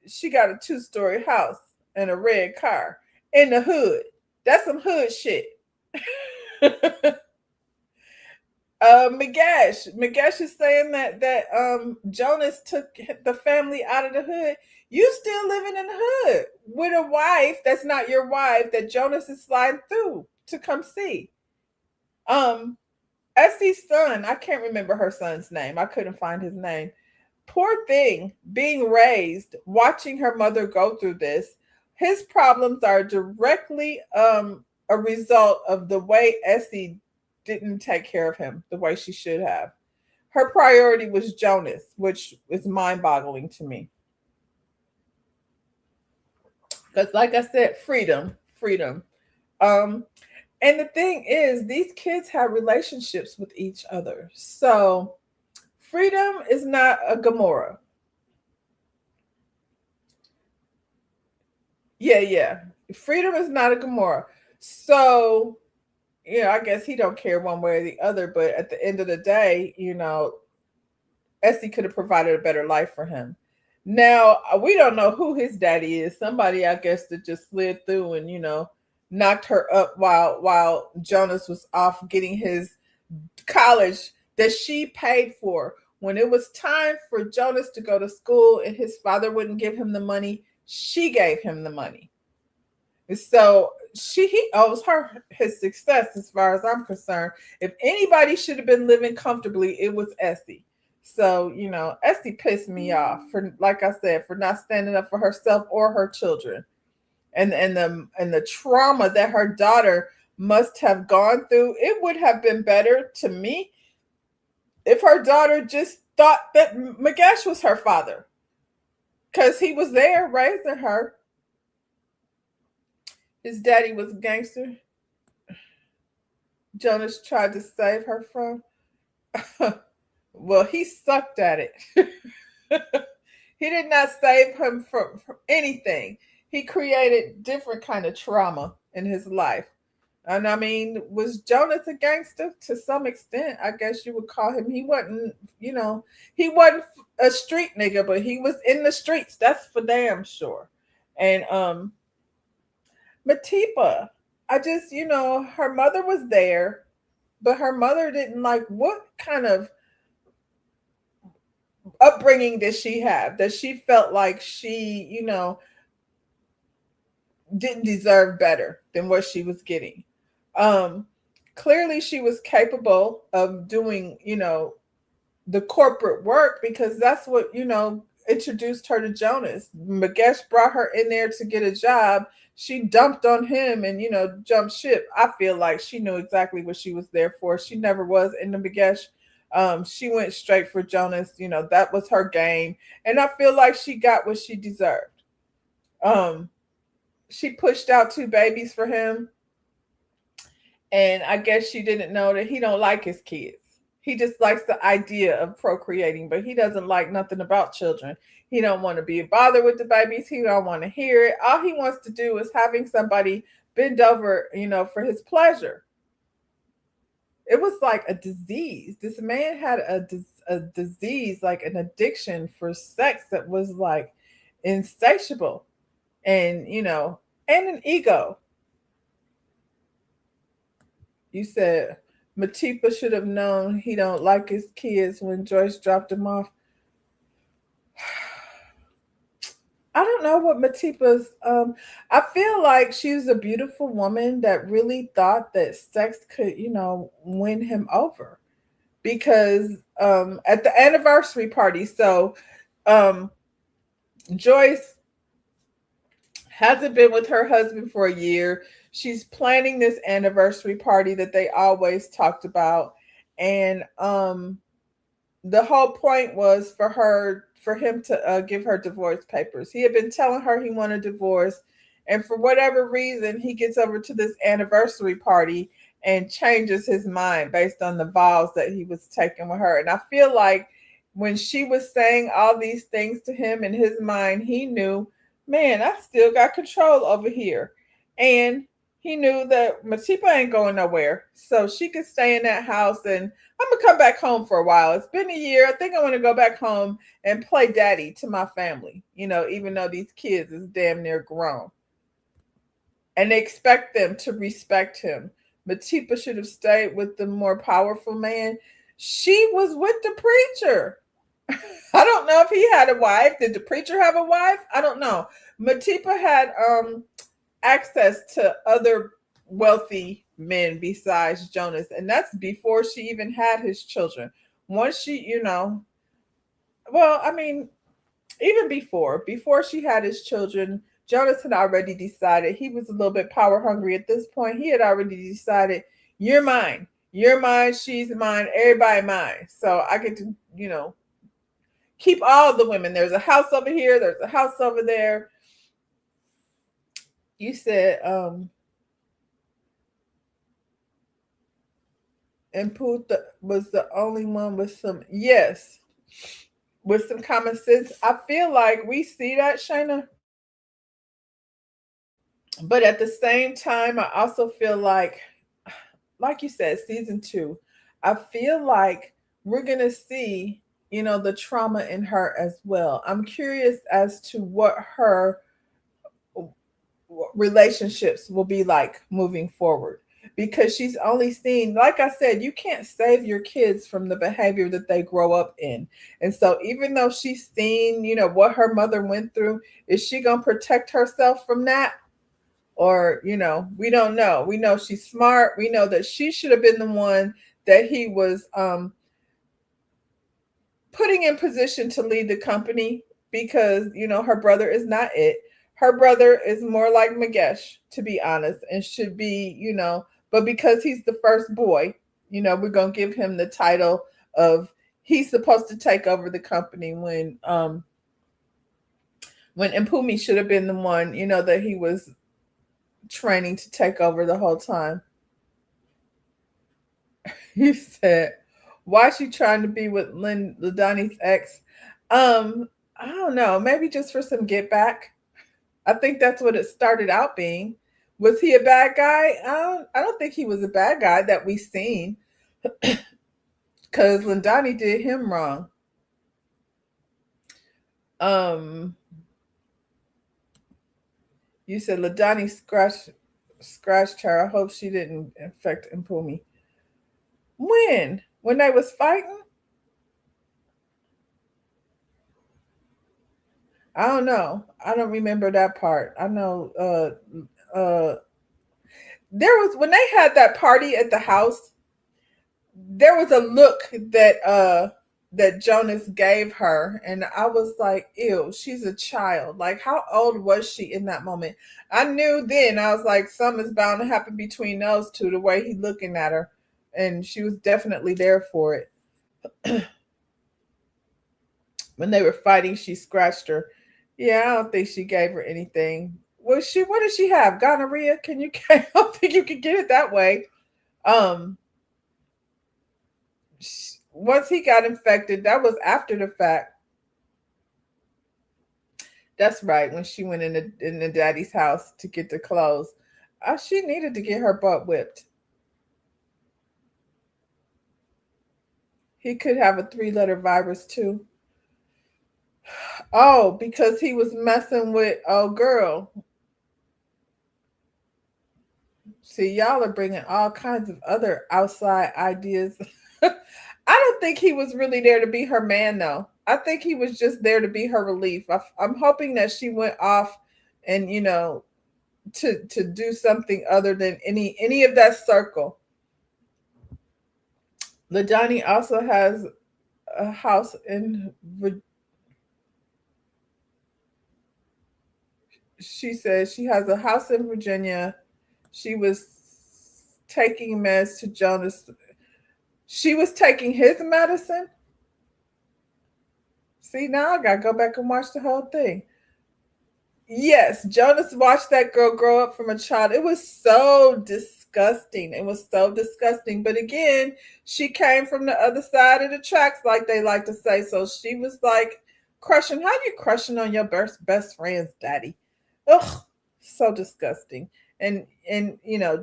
She got a 2-story house and a red car in the hood. That's some hood shit. Miguel is saying that Jonas took the family out of the hood. You still living in the hood with a wife that's not your wife that Jonas is sliding through to come see. Um, Essie's son, I can't remember her son's name. I couldn't find his name. Poor thing, being raised, watching her mother go through this. His problems are directly a result of the way Essie didn't take care of him the way she should have. Her priority was Jonas, which is mind boggling to me. Because, like I said, freedom, freedom. Um, and the thing is, these kids have relationships with each other. So, freedom is not a Gamora. Yeah, yeah. Freedom is not a Gamora. So, I guess he don't care one way or the other, but at the end of the day, Essie could have provided a better life for him. Now, we don't know who his daddy is. Somebody, I guess, that just slid through and, knocked her up while Jonas was off getting his college that she paid for. When it was time for Jonas to go to school and his father wouldn't give him the money, she gave him the money. So he owes her his success as far as I'm concerned. If anybody should have been living comfortably, it was Essie. So, Essie pissed me off for, like I said, for not standing up for herself or her children. And the trauma that her daughter must have gone through, it would have been better to me if her daughter just thought that Magash was her father. Because he was there raising her. His daddy was a gangster. Jonas tried to save her from. Well, he sucked at it. He did not save him from anything. He created different kind of trauma in his life. And I mean, was Jonas a gangster to some extent? I guess you would call him. He wasn't, he wasn't a street nigga, but he was in the streets. That's for damn sure. And Matipa, I just, her mother was there, but her mother didn't like what kind of upbringing did she have that she felt like she, didn't deserve better than what she was getting. Um, Clearly she was capable of doing, the corporate work because that's what, introduced her to Jonas. Magesh brought her in there to get a job. She dumped on him and, jumped ship. I feel like she knew exactly what she was there for. She never was into Magesh. She went straight for Jonas. That was her game. And I feel like she got what she deserved. She pushed out two babies for him. And I guess she didn't know that he don't like his kids. He just likes the idea of procreating, but he doesn't like nothing about children. He don't want to be bothered with the babies. He don't want to hear it. All he wants to do is having somebody bend over, for his pleasure. It was like a disease. This man had a disease, like an addiction for sex that was like insatiable and, and an ego. You said Matipa should have known he don't like his kids when Joyce dropped him off. I don't know what Matipa's I feel like she's a beautiful woman that really thought that sex could, win him over. Because at the anniversary party, so um Joyce hasn't been with her husband for a year. She's planning this anniversary party that they always talked about. And the whole point was for him to give her divorce papers. He had been telling her he wanted a divorce, and for whatever reason, he gets over to this anniversary party and changes his mind based on the vows that he was taking with her. And I feel like when she was saying all these things to him in his mind, he knew, man, I still got control over here. And he knew that Matipa ain't going nowhere. So she could stay in that house and I'm gonna come back home for a while. It's been a year. I think I want to go back home and play daddy to my family, even though these kids is damn near grown. And they expect them to respect him. Matipa should have stayed with the more powerful man. She was with the preacher. I don't know if he had a wife. Did the preacher have a wife? I don't know. Matipa had access to other wealthy men besides Jonas, and that's before she even had his children. Once she, well, I mean, even before she had his children, Jonas had already decided he was a little bit power hungry at this point. He had already decided, you're mine, she's mine, everybody mine. So I get to, keep all the women. There's a house over here, there's a house over there. You said, and Puta was the only one with some, yes, with some common sense. I feel like we see that, Shayna. But at the same time, I also feel like you said, season two, I feel like we're going to see, the trauma in her as well. I'm curious as to what her relationships will be like moving forward, because she's only seen, like I said, you can't save your kids from the behavior that they grow up in. And so even though she's seen, what her mother went through, is she going to protect herself from that? Or, we don't know. We know she's smart. We know that she should have been the one that he was putting in position to lead the company, because, her brother is not it. Her brother is more like Magesh, to be honest, and should be, but because he's the first boy, we're going to give him the title of, he's supposed to take over the company, when Mpumi should have been the one, that he was training to take over the whole time. You said, why is she trying to be with Ladani's ex? I don't know. Maybe just for some get back. I think that's what it started out being. Was he a bad guy? I don't think he was a bad guy that we seen, because Ladani did him wrong. You said Ladani scratched her. I hope she didn't infect Mpumi. When they was fighting? I don't know. I don't remember that part. I know there was, when they had that party at the house, there was a look that Jonas gave her, and I was like, ew, she's a child. Like, how old was she in that moment? I knew then, I was like, something's bound to happen between those two, the way he looking at her. And she was definitely there for it. When they were fighting, she scratched her. Yeah, I don't think she gave her anything. What did she have? Gonorrhea? I don't think you could get it that way. Once he got infected, that was after the fact. That's right, when she went in the daddy's house to get the clothes. She needed to get her butt whipped. He could have a 3-letter virus too. Oh, because he was messing with girl. See, y'all are bringing all kinds of other outside ideas. I don't think he was really there to be her man, though. I think he was just there to be her relief. I'm hoping that she went off and, to do something other than any of that circle. Ladani also has a house in, she says she has a house in Virginia. She was taking meds to Jonas. She was taking his medicine. See, now I gotta go back and watch the whole thing. Yes, Jonas watched that girl grow up from a child. It was so disgusting. It was so disgusting. But again, she came from the other side of the tracks, like they like to say. So she was like crushing. How you crushing on your best friend's daddy? Ugh, so disgusting. And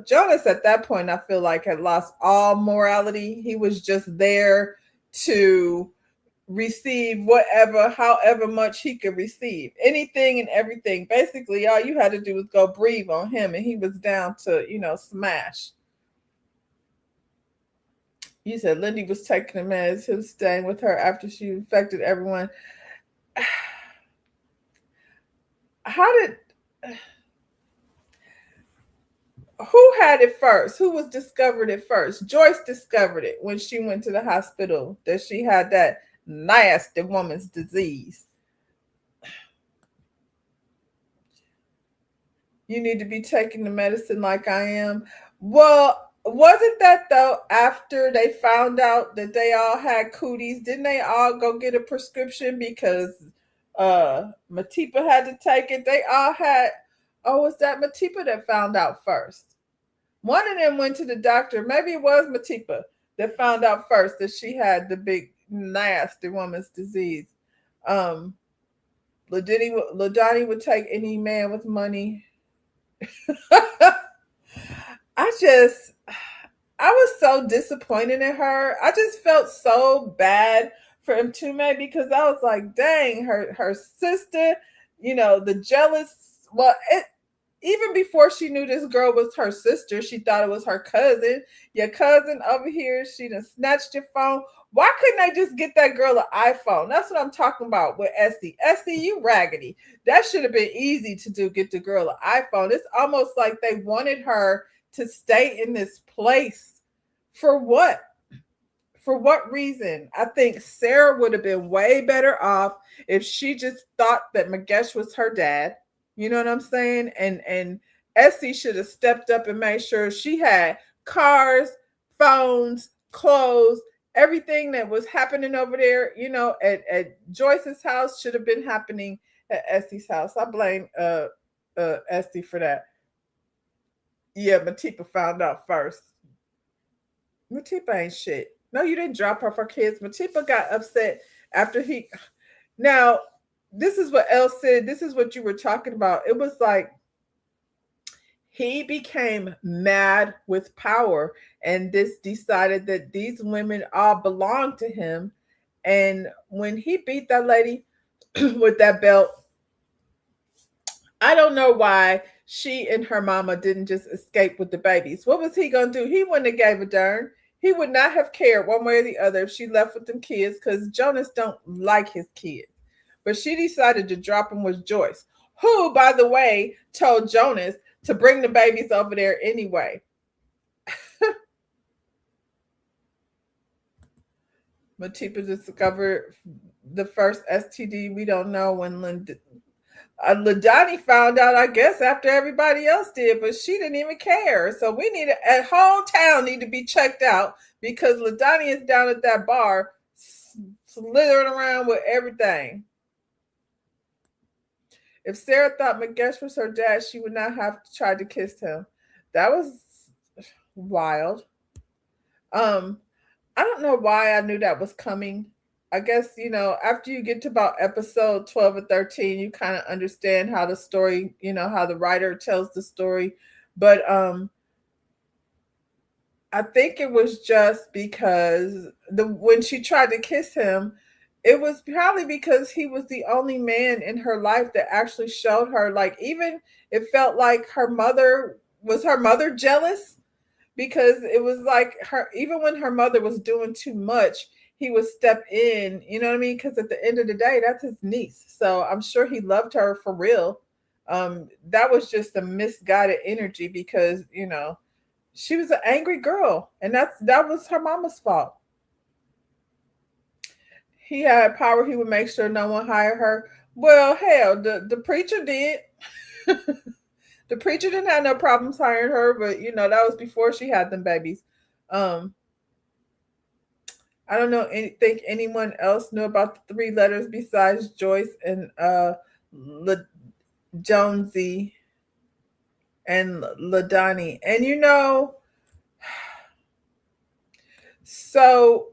Jonas at that point, I feel like had lost all morality. He was just there to receive whatever, however much he could receive, anything and everything. Basically, all you had to do was go breathe on him, and he was down to, smash. You said Lindy was taking the meds, him staying with her after she infected everyone. How did who had it first? Who was discovered it first? Joyce discovered it when she went to the hospital that she had that nasty woman's disease. You need to be taking the medicine like I am. Well, wasn't that though after they found out that they all had cooties? Didn't they all go get a prescription because Matipa had to take it? They all had. Oh, was that Matipa that found out first? One of them went to the doctor. Maybe it was Matipa that found out first that she had the big nasty woman's disease. Um, Ladani would take any man with money. I just, I was so disappointed in her. I just felt so bad for Mtume because I was like, dang, her sister, the jealous. Well, even before she knew this girl was her sister, she thought it was her cousin. Your cousin over here, she done snatched your phone. Why couldn't they just get that girl an iPhone? That's what I'm talking about with Essie. Essie, you raggedy. That should have been easy to do, get the girl an iPhone. It's almost like they wanted her to stay in this place. For what? For what reason? I think Sarah would have been way better off if she just thought that Magesh was her dad. You know what I'm saying? And Essie should have stepped up and made sure she had cars, phones, clothes, everything that was happening over there, at Joyce's house should have been happening at Essie's house. I blame Essie for that. Yeah, Matipa found out first. Matipa ain't shit. No, you didn't drop her for kids. Matipa got upset after he. Now, this is what Elle said. This is what you were talking about. It was like he became mad with power, and this decided that these women all belonged to him. And when he beat that lady with that belt, I don't know why she and her mama didn't just escape with the babies. What was he gonna do? He wouldn't have gave a darn. He would not have cared one way or the other if she left with them kids because Jonas don't like his kids. But she decided to drop him with Joyce, who, by the way, told Jonas to bring the babies over there anyway. Matipa discovered the first STD. We don't know when Ladani found out, I guess, after everybody else did, but she didn't even care. So we need a whole town need to be checked out because Ladani is down at that bar slithering around with everything. If Sarah thought Magesh was her dad, she would not have tried to kiss him. That was wild. I don't know why I knew that was coming. I guess, after you get to about episode 12 or 13, you kind of understand how the story, how the writer tells the story. But I think it was just because when she tried to kiss him, it was probably because he was the only man in her life that actually showed her, like, even it felt like her mother jealous because it was like her, even when her mother was doing too much, he would step in, you know what I mean? Because at the end of the day, that's his niece. So I'm sure he loved her for real. That was just a misguided energy because, she was an angry girl, and that was her mama's fault. He had power, he would make sure no one hired her. Well, hell, the preacher did. The preacher didn't have no problems hiring her, but that was before she had them babies. Um, I don't know think anyone else knew about the three letters besides Joyce and Jonesy and Ladani. And so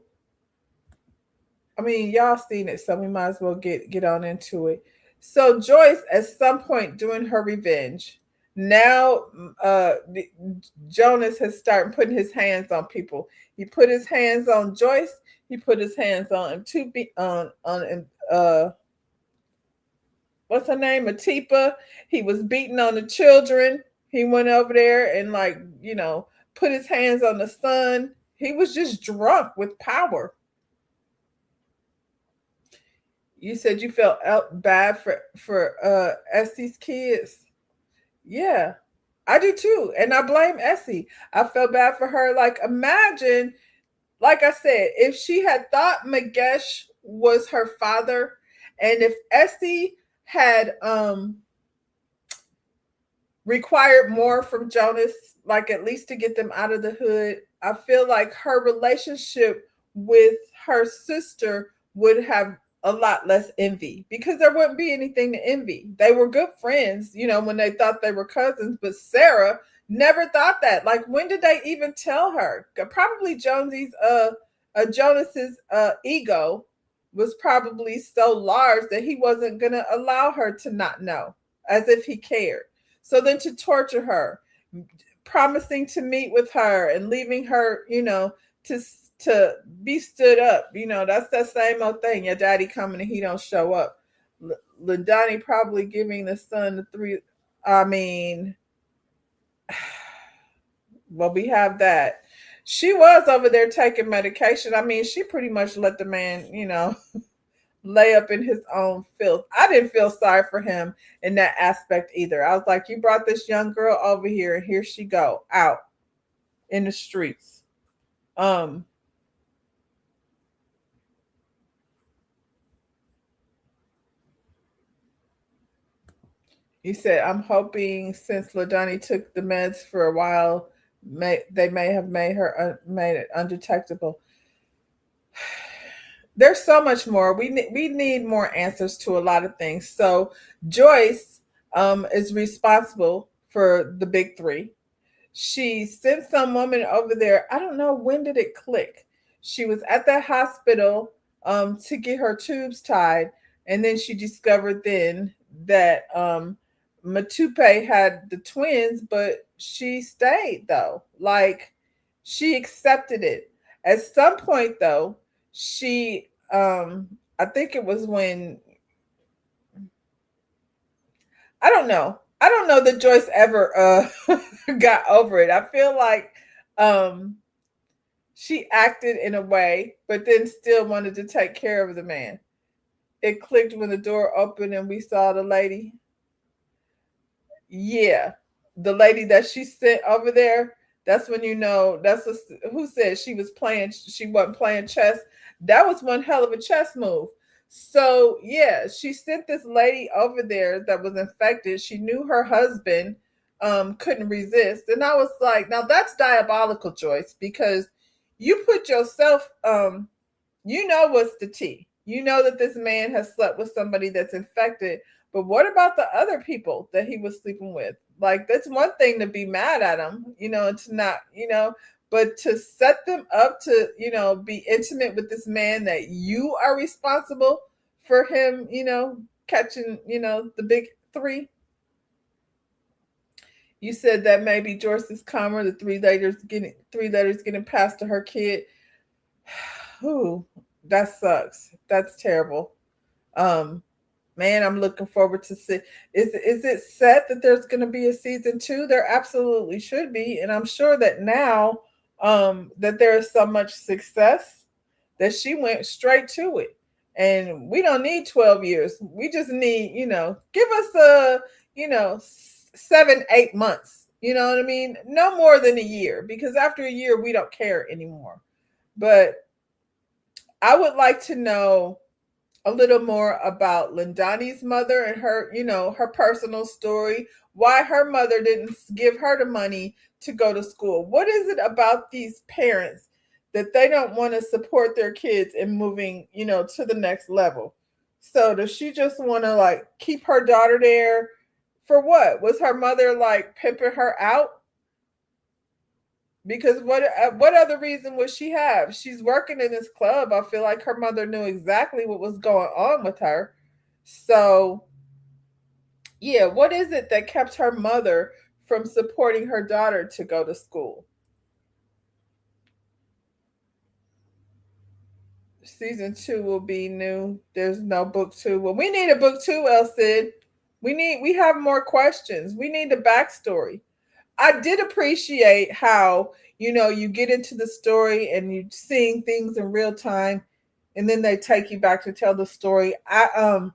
I mean, y'all seen it, so we might as well get on into it. So Joyce, at some point during her revenge, now Jonas has started putting his hands on people. He put his hands on Joyce. He put his hands on him to be on what's her name, Matipa. He was beating on the children. He went over there and put his hands on the son. He was just drunk with power. You said you felt bad for Essie's kids. Yeah, I do too, and I blame Essie. I felt bad for her. Like, imagine, like I said, if she had thought Magesh was her father, and if Essie had required more from Jonas, like at least to get them out of the hood, I feel like her relationship with her sister would have a lot less envy because there wouldn't be anything to envy. They were good friends, when they thought they were cousins, but Sarah never thought that. Like, when did they even tell her? Probably Jonas's ego was probably so large that he wasn't going to allow her to not know, as if he cared. So then to torture her, promising to meet with her and leaving her, to be stood up, that's that same old thing. Your daddy coming and he don't show up. Lindani probably giving the son the three. I mean, well, we have that. She was over there taking medication. I mean, she pretty much let the man, lay up in his own filth. I didn't feel sorry for him in that aspect either. I was like, you brought this young girl over here and here she go out in the streets. He said, I'm hoping since Ladani took the meds for a while, they may have made it undetectable. There's so much more. We need more answers to a lot of things. So Joyce is responsible for the big three. She sent some woman over there. I don't know, when did it click. She was at that hospital to get her tubes tied, and then she discovered then that Matupe had the twins, but she stayed though. Like, she accepted it. At some point though, she I think it was when, I don't know. I don't know that Joyce ever got over it. I feel like um she acted in a way, but then still wanted to take care of the man. It clicked when the door opened and we saw the lady. Yeah, the lady that she sent over there. That's when who said she was playing. She wasn't playing chess. That was one hell of a chess move. So yeah, she sent this lady over there that was infected. She knew her husband couldn't resist, and I was like, now that's diabolical, Joyce, because you put yourself what's the tea. You know that this man has slept with somebody that's infected, but what about the other people that he was sleeping with? Like, that's one thing to be mad at him, and to not, but to set them up to, be intimate with this man that you are responsible for him, catching, the big three. You said that maybe Joyce's karma, the three letters getting passed to her kid. Ooh, that sucks. That's terrible. Um, Man, I'm looking forward to see. Is it set that there's going to be a season 2? There absolutely should be, and I'm sure that now that there is so much success that she went straight to it, and we don't need 12 years. We just need, give us 7-8 months. You know what I mean? No more than a year, because after a year we don't care anymore. But I would like to know a little more about Lindani's mother and her, her personal story, why her mother didn't give her the money to go to school. What is it about these parents that they don't want to support their kids in moving, to the next level? So does she just want to like keep her daughter there for what? Was her mother like pimping her out? Because what other reason would she have? She's working in this club. I feel like her mother knew exactly what was going on with her. So yeah, what is it that kept her mother from supporting her daughter to go to school? Season 2 will be new. There's no book 2. Well, we need a book 2, El Cid. We have more questions. We need the backstory. I did appreciate how, you get into the story and you seeing things in real time, and then they take you back to tell the story. I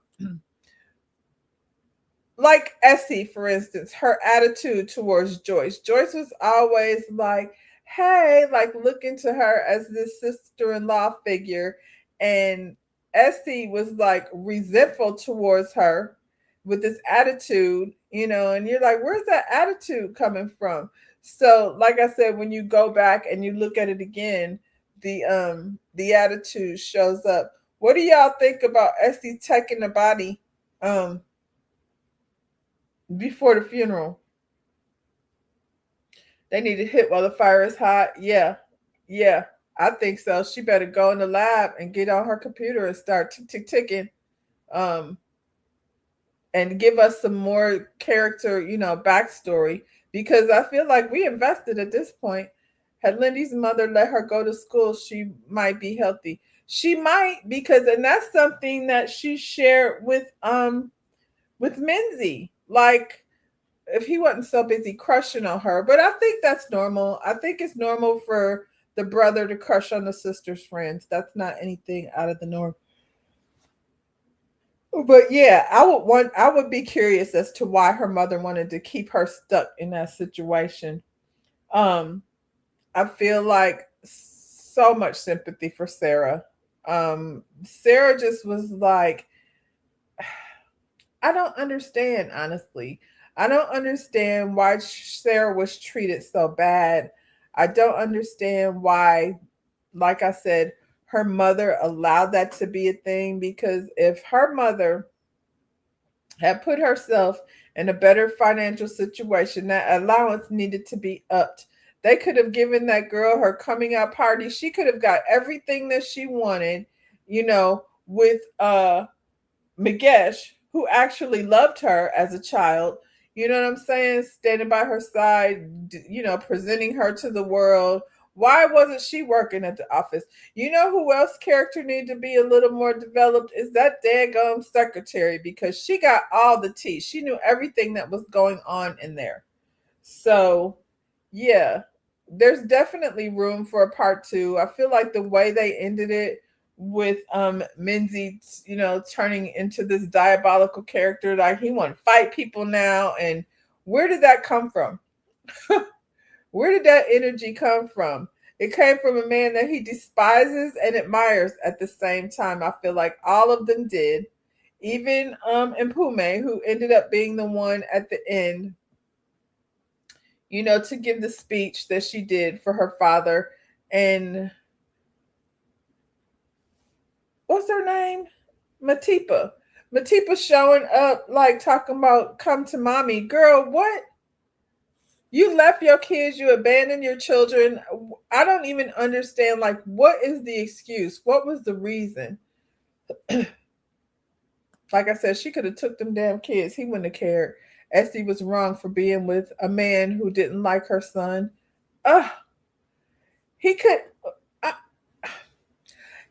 like Essie, for instance, her attitude towards Joyce. Joyce was always like, hey, like looking to her as this sister-in-law figure. And Essie was like resentful towards her with this attitude, and you're like, where's that attitude coming from? So, like I said, when you go back and you look at it again, the attitude shows up. What do y'all think about Essie taking the body um before the funeral? They need to hit while the fire is hot. Yeah. Yeah. I think so. She better go in the lab and get on her computer and start ticking. Um, and give us some more character, backstory. Because I feel like we invested at this point. Had Lindy's mother let her go to school, she might be healthy. She might, because and that's something that she shared with Minzy. Like, if he wasn't so busy crushing on her. But I think that's normal. I think it's normal for the brother to crush on the sister's friends. That's not anything out of the norm. But yeah, I would be curious as to why her mother wanted to keep her stuck in that situation. Um I feel like so much sympathy for Sarah. Sarah just was like, I don't understand, honestly. I don't understand why Sarah was treated so bad. I don't understand why, like I said, her mother allowed that to be a thing, because if her mother had put herself in a better financial situation, that allowance needed to be upped. They could have given that girl her coming out party. She could have got everything that she wanted, with Magesh, who actually loved her as a child. You know what I'm saying? Standing by her side, presenting her to the world. Why wasn't she working at the office? You know who else character need to be a little more developed is that daggum secretary, because she got all the tea. She knew everything that was going on in there. So, yeah, there's definitely room for a part two. I feel like the way they ended it with Minzy, turning into this diabolical character, like he want to fight people now, and where did that come from? Where did that energy come from? It came from a man that he despises and admires at the same time. I feel like all of them did. Even Mpume, who ended up being the one at the end, to give the speech that she did for her father. And what's her name? Matipa. Matipa showing up like talking about come to mommy. Girl, what? You left your kids, you abandoned your children. I don't even understand. Like, what is the excuse? What was the reason? Like I said, she could have took them damn kids. He wouldn't have cared. Essie was wrong for being with a man who didn't like her son. Ugh. He could. Uh,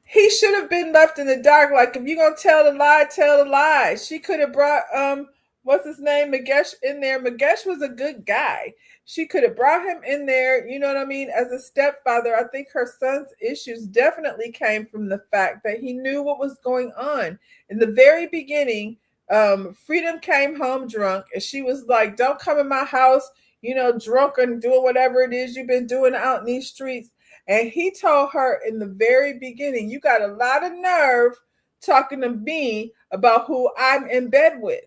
he should have been left in the dark. Like, if you're gonna tell the lie, tell the lie. She could have brought what's his name, Magesh, in there. Magesh was a good guy. She could have brought him in there, you know what I mean, as a stepfather. I think her son's issues definitely came from the fact that he knew what was going on. In the very beginning, Freedom came home drunk and she was like, don't come in my house, drunk and doing whatever it is you've been doing out in these streets. And he told her in the very beginning, you got a lot of nerve talking to me about who I'm in bed with.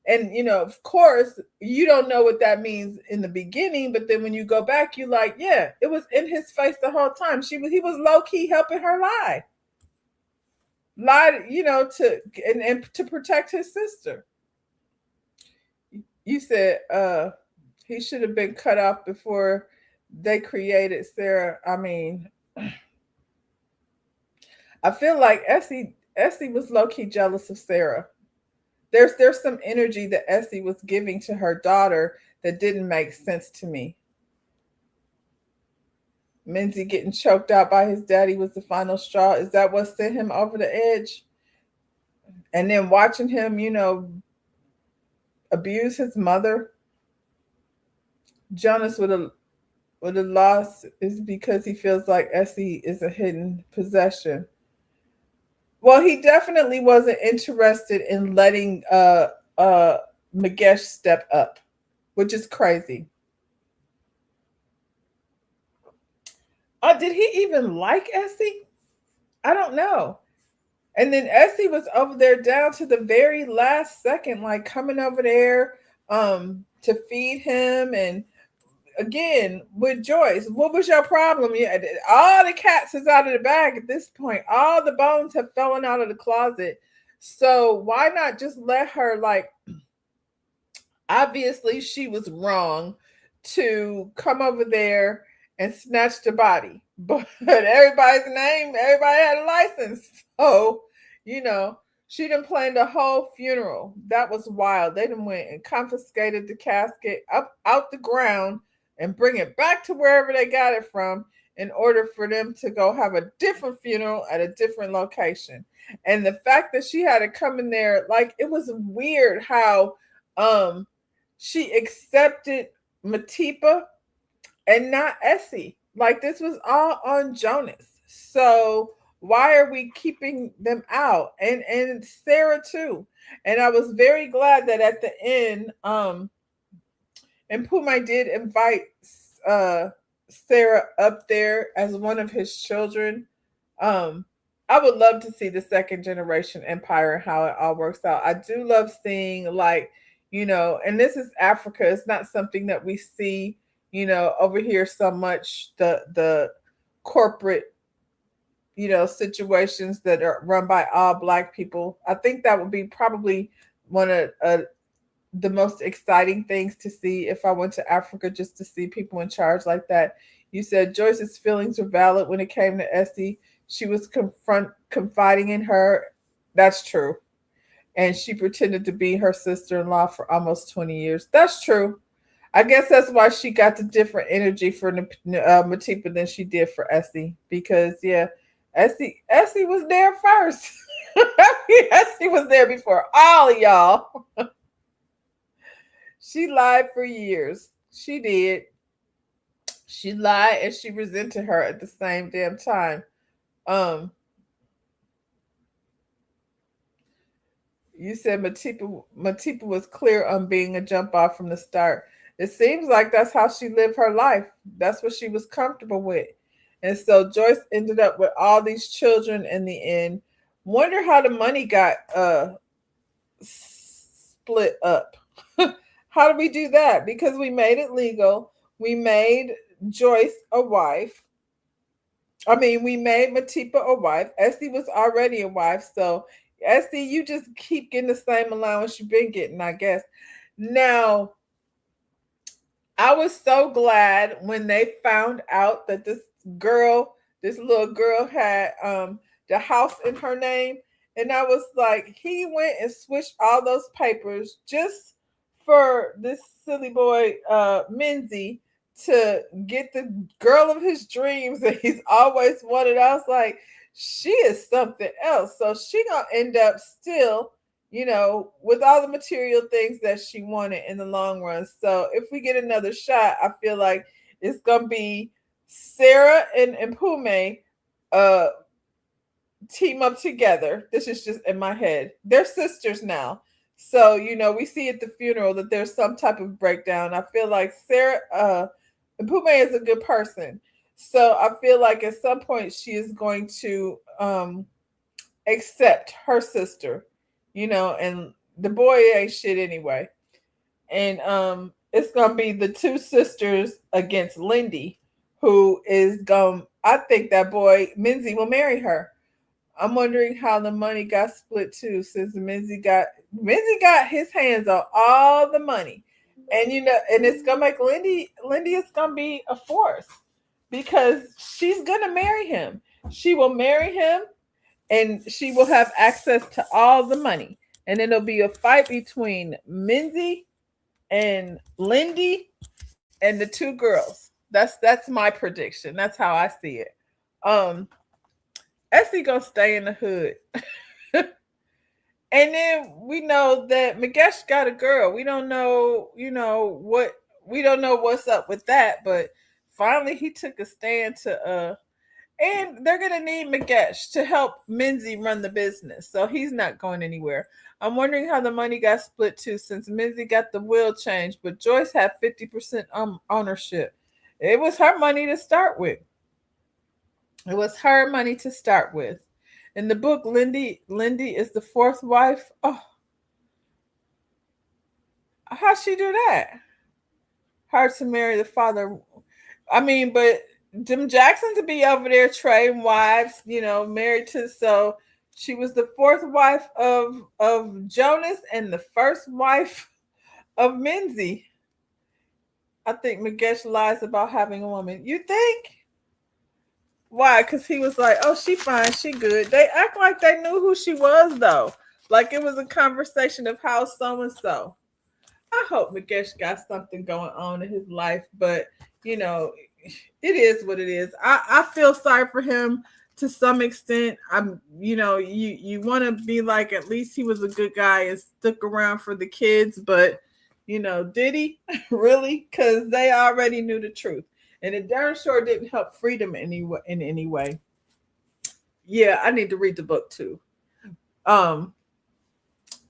And, of course, you don't know what that means in the beginning, but then when you go back, you like, yeah, it was in his face the whole time. He was low key helping her lie, and to protect his sister. You said he should have been cut off before they created Sarah. I mean, I feel like Essie was low key jealous of Sarah. There's some energy that Essie was giving to her daughter that didn't make sense to me. Minzy getting choked out by his daddy was the final straw. Is that what sent him over the edge? And then watching him, abuse his mother. Jonas would have lost is because he feels like Essie is a hidden possession. Well, he definitely wasn't interested in letting Magesh step up, which is crazy. Did he even like Essie? I don't know. And then Essie was over there down to the very last second, like coming over there to feed him. And again, with Joyce, what was your problem? Yeah, all the cats is out of the bag at this point. All the bones have fallen out of the closet. So why not just let her, like, obviously she was wrong to come over there and snatch the body. But everybody had a license. So, you know, she done planned the whole funeral. That was wild. They done went and confiscated the casket up out the ground and bring it back to wherever they got it from in order for them to go have a different funeral at a different location. And the fact that she had to come in there, like, it was weird how um she accepted Matipa and not Essie. Like, this was all on Jonas. So why are we keeping them out? And Sarah too. And I was very glad that at the end, and Pumai did invite uh Sarah up there as one of his children. Um, I would love to see the second generation empire and how it all works out. I do love seeing, like, and this is Africa. It's not something that we see, over here so much. The corporate, situations that are run by all black people. I think that would be probably one of the most exciting things to see if I went to Africa, just to see people in charge like that. You said Joyce's feelings were valid when it came to Essie. She was confiding in her. That's true. And she pretended to be her sister-in-law for almost 20 years. That's true. I guess that's why she got the different energy for Matipa than she did for Essie. Because, yeah, Essie was there first. Essie was there before all of y'all. She lied for years. She did. She lied and she resented her at the same damn time. Um, you said Matipa was clear on being a jump off from the start. It seems like that's how she lived her life. That's what she was comfortable with. And so Joyce ended up with all these children in the end. Wonder how the money got split up. How did we do that? Because we made it legal. We made Joyce a wife. I mean, we made Matipa a wife. Essie was already a wife. So, Essie, you just keep getting the same allowance you've been getting, I guess. Now, I was so glad when they found out that this little girl had the house in her name. And I was like, he went and switched all those papers just for this silly boy Minzy to get the girl of his dreams that he's always wanted. I was like, she is something else. So she gonna end up still, with all the material things that she wanted in the long run. So if we get another shot, I feel like it's gonna be Sarah and Pume uh team up together. This is just in my head. They're sisters now. So, we see at the funeral that there's some type of breakdown. I feel like Sarah and Pume is a good person. So I feel like at some point she is going to accept her sister, and the boy ain't shit anyway. And it's gonna be the two sisters against Lindy, who is going, I think that boy Minzy will marry her. I'm wondering how the money got split too, since Minzy got his hands on all the money. And and it's gonna make Lindy is gonna be a force because she's gonna marry him. She will marry him and she will have access to all the money. And then there'll be a fight between Minzy and Lindy and the two girls. That's my prediction. That's how I see it. Um, Essie gonna stay in the hood. And then we know that Magesh got a girl. We don't know, we don't know what's up with that, but finally he took a stand to and they're gonna need Magesh to help Minzy run the business, so he's not going anywhere. I'm wondering how the money got split too, since Minzy got the will changed, but Joyce had 50% ownership. It was her money to start with. It was her money to start with. In the book, Lindy is the fourth wife. Oh, how'd she do that? Hard to marry the father. I mean, but them Jacksons would be over there trading wives, married to, so she was the fourth wife of Jonas and the first wife of Minzy. I think Magesh lies about having a woman. You think? Why? Because he was like, oh, she fine, she good. They act like they knew who she was, though. Like it was a conversation of how so and so. I hope Magesh got something going on in his life, but it is what it is. I feel sorry for him to some extent. You want to be like, at least he was a good guy and stuck around for the kids, but did he really? Because they already knew the truth, and it darn sure didn't help freedom in any way. Yeah, I need to read the book too. Um,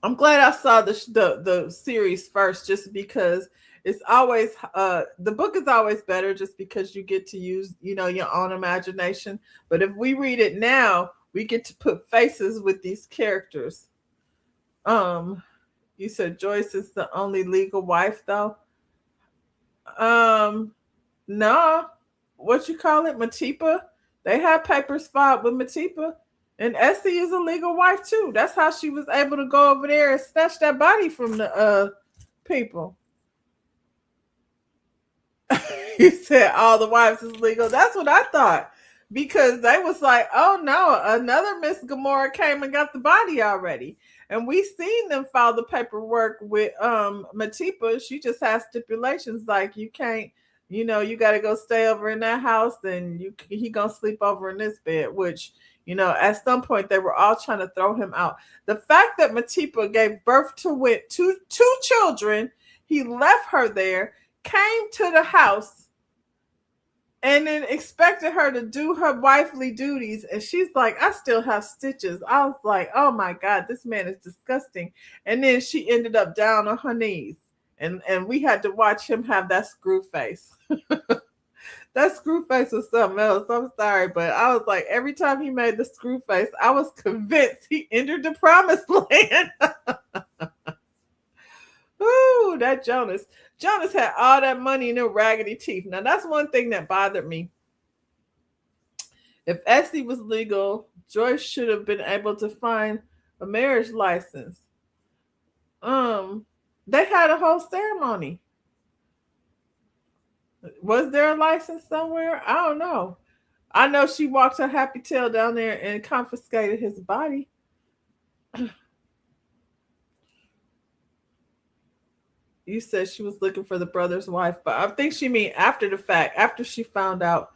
I'm glad I saw the series first, just because it's always the book is always better, just because you get to use your own imagination. But if we read it now, we get to put faces with these characters. Um, you said Joyce is the only legal wife, though. Um, no, what you call it, Matipa? They had papers filed with Matipa. And Essie is a legal wife too. That's how she was able to go over there and snatch that body from the people. You said all the wives is legal. That's what I thought. Because they was like, oh no, another Miss Gamora came and got the body already. And we seen them file the paperwork with Matipa. She just has stipulations like you can't, you gotta go stay over in that house, then he gonna sleep over in this bed, which at some point they were all trying to throw him out. The fact that Matipa gave birth to two children, he left her there, came to the house, and then expected her to do her wifely duties. And she's like, I still have stitches. I was like, oh my God, this man is disgusting. And then she ended up down on her knees. And we had to watch him have that screw face. That screw face was something else. I'm sorry, but I was like, every time he made the screw face, I was convinced he entered the promised land. Ooh, that Jonas. Jonas had all that money in their raggedy teeth. Now, that's one thing that bothered me. If Essie was legal, Joyce should have been able to find a marriage license. They had a whole ceremony. Was there a license somewhere? I don't know. I know she walked her happy tail down there and confiscated his body. You said she was looking for the brother's wife, but I think she mean after the fact, after she found out.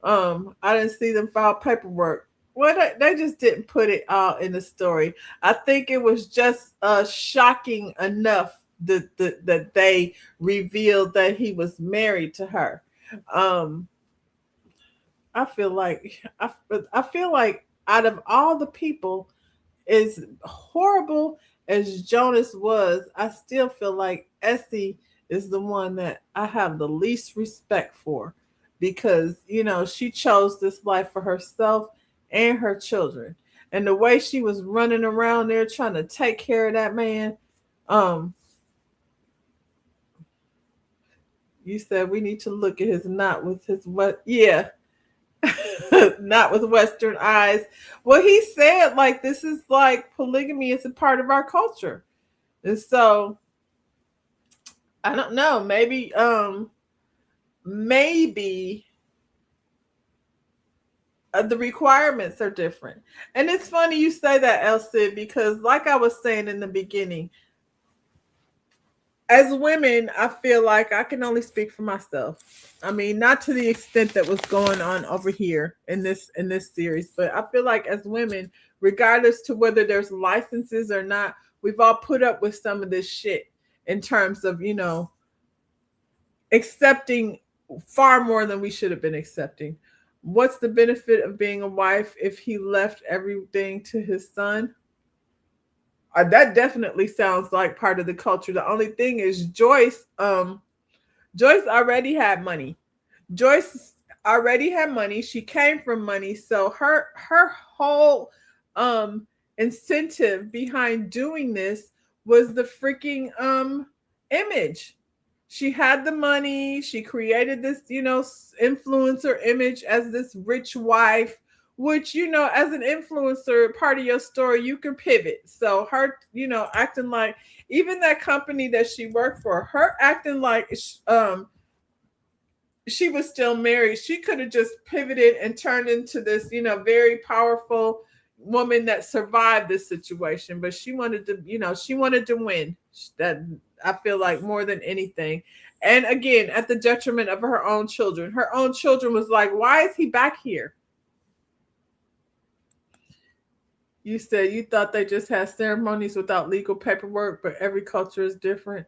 I didn't see them file paperwork. Well, they just didn't put it all in the story. I think it was just shocking enough that they revealed that he was married to her. Um, I feel like I feel like out of all the people, as horrible as Jonas was, I still feel like Essie is the one that I have the least respect for, because she chose this life for herself and her children, and the way she was running around there trying to take care of that man. Um, you said we need to look at his knot with his what? Yeah, not with Western eyes. Well, he said like this is like polygamy is a part of our culture, and so I don't know. Maybe the requirements are different. And it's funny you say that, Elsie, because like I was saying in the beginning, as women, I feel like I can only speak for myself. I mean, not to the extent that was going on over here in this series, but I feel like as women, regardless to whether there's licenses or not, we've all put up with some of this shit in terms of accepting far more than we should have been accepting. What's the benefit of being a wife if he left everything to his son? That definitely sounds like part of the culture. The only thing is Joyce already had money. Joyce already had money. She came from money, so her whole um incentive behind doing this was the freaking image. She had the money. She created this, influencer image as this rich wife, which, as an influencer, part of your story, you can pivot. So her, acting like, even that company that she worked for, her acting like she was still married. She could have just pivoted and turned into this, very powerful woman that survived this situation. But she wanted to, she wanted to win. That, I feel like, more than anything. And again, at the detriment of her own children. Her own children was like, why is he back here? You said you thought they just had ceremonies without legal paperwork, but every culture is different.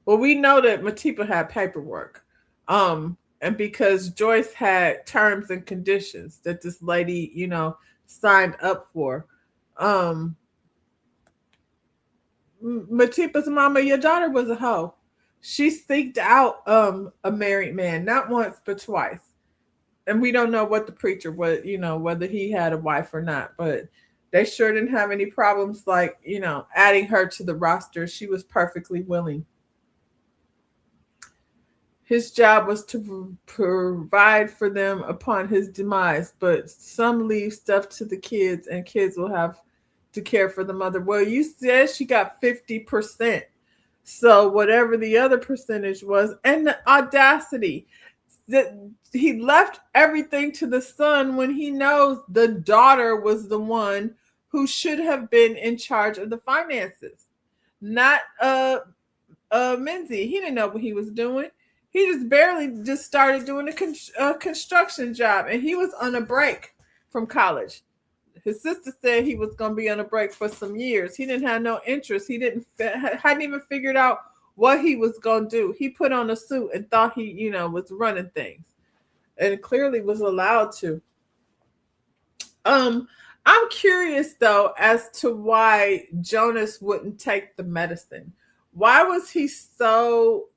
Well, we know that Matipa had paperwork. And because Joyce had terms and conditions that this lady, signed up for. Um, Matipa's mama, your daughter was a hoe. She seeked out a married man, not once but twice. And we don't know what the preacher was, whether he had a wife or not, but they sure didn't have any problems like, adding her to the roster. She was perfectly willing. His job was to provide for them upon his demise, but some leave stuff to the kids, and kids will have to care for the mother. Well, you said she got 50%. So whatever the other percentage was, and the audacity that he left everything to the son when he knows the daughter was the one who should have been in charge of the finances, not Menzie. He didn't know what he was doing. He just barely just started doing a construction job, and he was on a break from college. His sister said he was going to be on a break for some years. He didn't have no interest. He hadn't even figured out what he was going to do. He put on a suit and thought he, was running things, and clearly was allowed to. I'm curious though as to why Jonas wouldn't take the medicine. Why was he so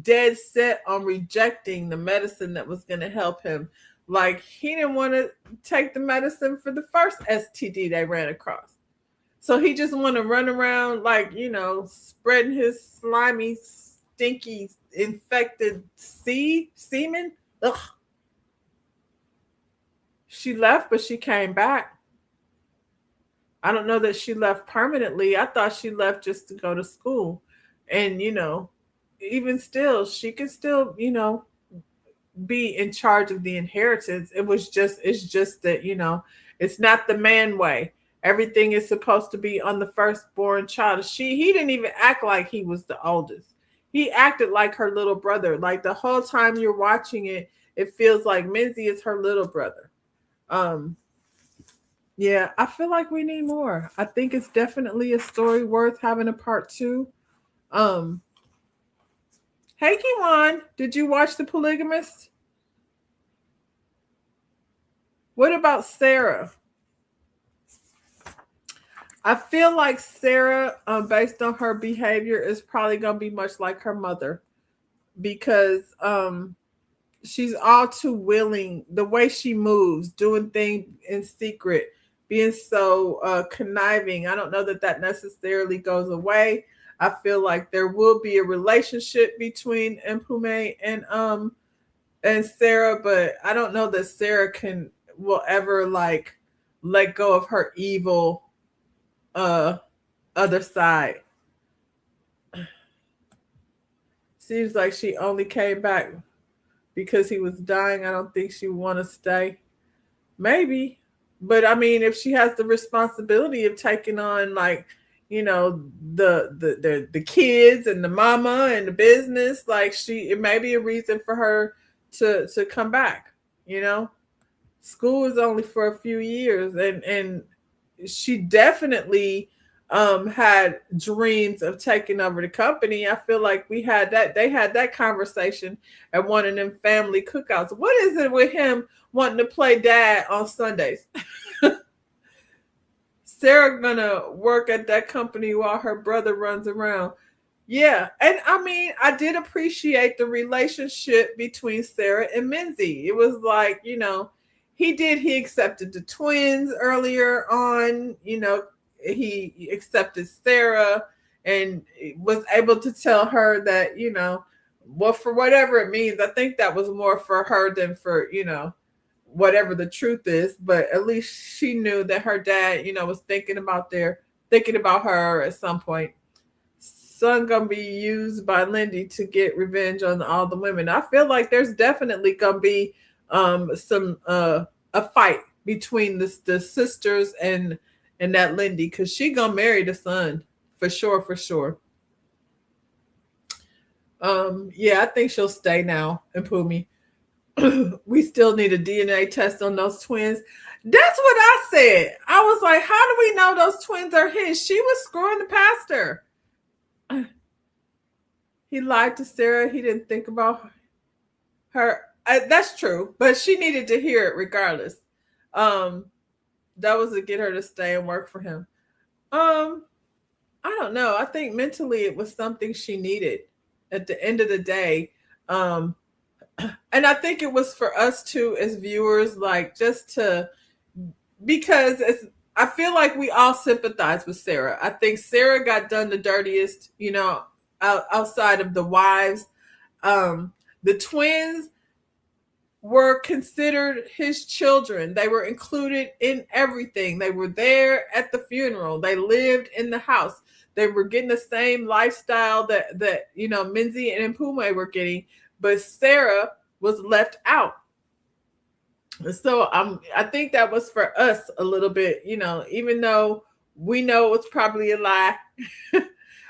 dead set on rejecting the medicine that was going to help him? Like, he didn't want to take the medicine for the first STD they ran across. So he just want to run around like, spreading his slimy, stinky, infected semen. Ugh. She left, but she came back. I don't know that she left permanently. I thought she left just to go to school. And, even still, she could still, be in charge of the inheritance. It's just that, it's not the man way. Everything is supposed to be on the firstborn child. He didn't even act like he was the oldest. He acted like her little brother. Like, the whole time you're watching it, it feels like Menzie is her little brother. Yeah, I feel like we need more. I think it's definitely a story worth having a part two. Um, hey Kiwan, did you watch The Polygamist? What about Sarah? I feel like Sarah, based on her behavior, is probably going to be much like her mother, because she's all too willing. The way she moves, doing things in secret, being so conniving. I don't know that necessarily goes away. I feel like there will be a relationship between Mpume and Sarah, but I don't know that Sarah will ever like let go of her evil other side. Seems like she only came back because he was dying. I don't think she would want to stay. Maybe. But I mean, if she has the responsibility of taking on, like, the kids and the mama and the business, like, it may be a reason for her to come back. School is only for a few years, and she definitely had dreams of taking over the company. I feel like they had that conversation at one of them family cookouts. What is it with him wanting to play dad on Sundays? Sarah gonna work at that company while her brother runs around. Yeah, and I mean, I did appreciate the relationship between Sarah and Menzie. It was like, he accepted the twins earlier on, he accepted Sarah and was able to tell her that, well, for whatever it means, I think that was more for her than for, whatever the truth is, but at least she knew that her dad, was thinking about her at some point. Son gonna be used by Lindy to get revenge on all the women. I feel like there's definitely gonna be some a fight between the sisters and that Lindy, because she gonna marry the son for sure, for sure. Yeah, I think she'll stay now and Pumi. We still need a DNA test on those twins. That's what I said. I was like, how do we know those twins are his? She was screwing the pastor. He lied to Sarah. He didn't think about her. That's true, but she needed to hear it regardless. Um, that was to get her to stay and work for him. Um, I don't know. I think mentally it was something she needed at the end of the day. Um, and I think it was for us too as viewers, like just to because I feel like we all sympathize with Sarah. I think Sarah got done the dirtiest, outside of the wives. The twins were considered his children. They were included in everything. They were there at the funeral. They lived in the house. They were getting the same lifestyle that Menzie and Mpume were getting, but Sarah was left out. So I think that was for us a little bit, even though we know it was probably a lie.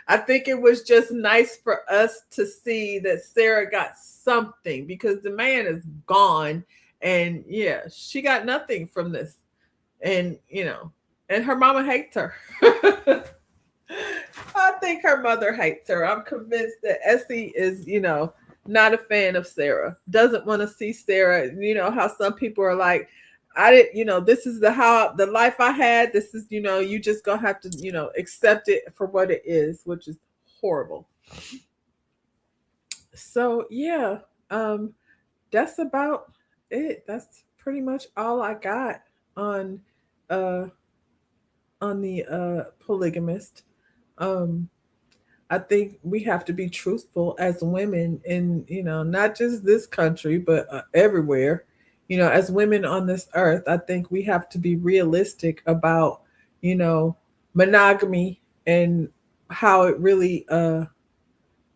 I think it was just nice for us to see that Sarah got something, because the man is gone, and yeah, she got nothing from this. And and her mama hates her. I think her mother hates her. I'm convinced that Essie is, not a fan of Sarah. Doesn't want to see Sarah. You know how some people are like, I didn't, this is the life I had. This is, you just gonna have to, accept it for what it is, which is horrible. So yeah, that's about it. That's pretty much all I got on uh the polygamist. Um I think we have to be truthful as women in, not just this country, but everywhere. As women on this earth, I think we have to be realistic about, you know, monogamy and how it really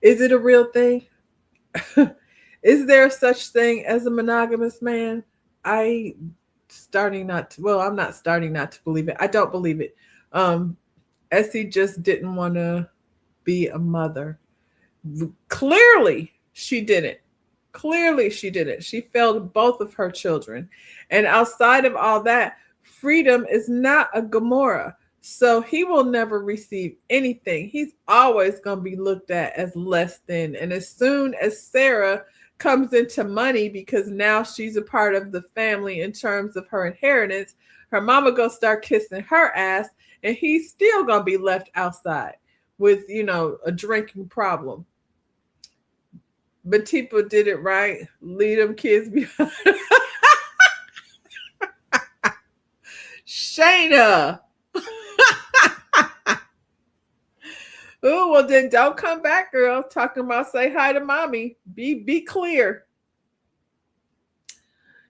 is it a real thing? Is there such thing as a monogamous man? I starting not to, well, I'm not starting not to believe it. I don't believe it. Um Essie just didn't want to be a mother. Clearly, she didn't. Clearly, she didn't. She failed both of her children. And outside of all that, Freedom is not a Gomorrah. So he will never receive anything. He's always going to be looked at as less than. And as soon as Sarah comes into money, because now she's a part of the family in terms of her inheritance, her mama going to start kissing her ass, and he's still going to be left outside with, a drinking problem. But Tipa did it right. Lead them kids behind. Shayna. Oh, well then don't come back, girl. Talking about say hi to mommy. Be clear.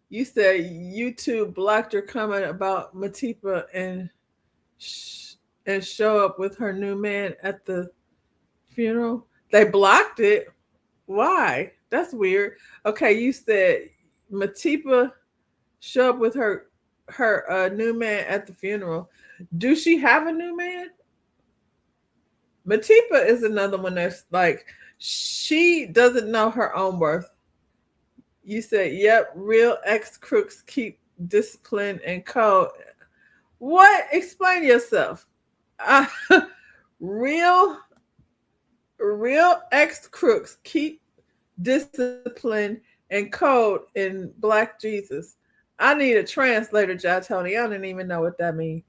You said YouTube blocked your comment about Matipa and show up with her new man at the funeral. They blocked it. Why? That's weird. Okay, you said Matipa show up with her new man at the funeral. Do she have a new man? Matipa is another one that's like, she doesn't know her own worth. You said, yep, real ex crooks keep discipline and code. What? Explain yourself. Uh, real, real ex crooks keep discipline and code in Black Jesus. I need a translator, John Tony. I don't even know what that means.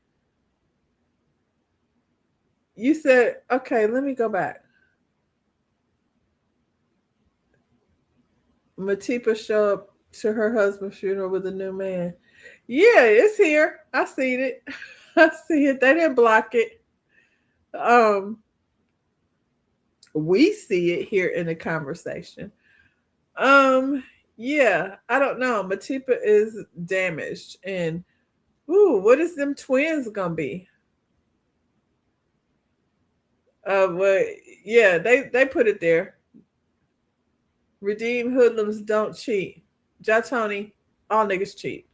You said, okay, let me go back. Matipa show up to her husband's funeral with a new man. Yeah, it's here. I seen it. I see it. They didn't block it. Um, we see it here in the conversation. Um, yeah, I don't know. Matipa is damaged, and ooh, what is them twins gonna be? Well, yeah, they put it there. Redeem hoodlums don't cheat. Ja Tony, all niggas cheat.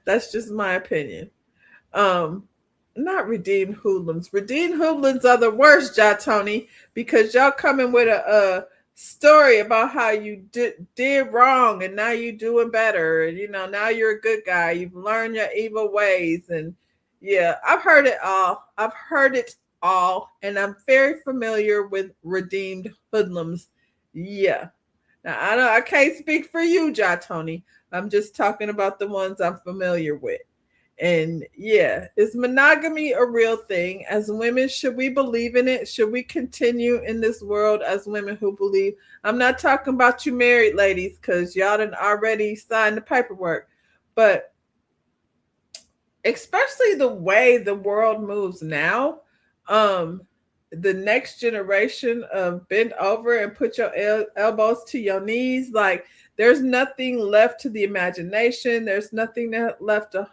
That's just my opinion. Um, not redeemed hoodlums. Redeemed hoodlums are the worst, Ja Tony, because y'all coming with a story about how you did wrong and now you doing better. And, now you're a good guy. You've learned your evil ways. And yeah, I've heard it all. I've heard it all. And I'm very familiar with redeemed hoodlums. Yeah. Now, I can't speak for you, Ja Tony. I'm just talking about the ones I'm familiar with. And yeah, is monogamy a real thing? As women, should we believe in it? Should we continue in this world as women who believe? I'm not talking about you married ladies, because y'all done already signed the paperwork. But especially the way the world moves now, um, the next generation of bend over and put your elbows to your knees. Like, there's nothing left to the imagination. There's nothing left to,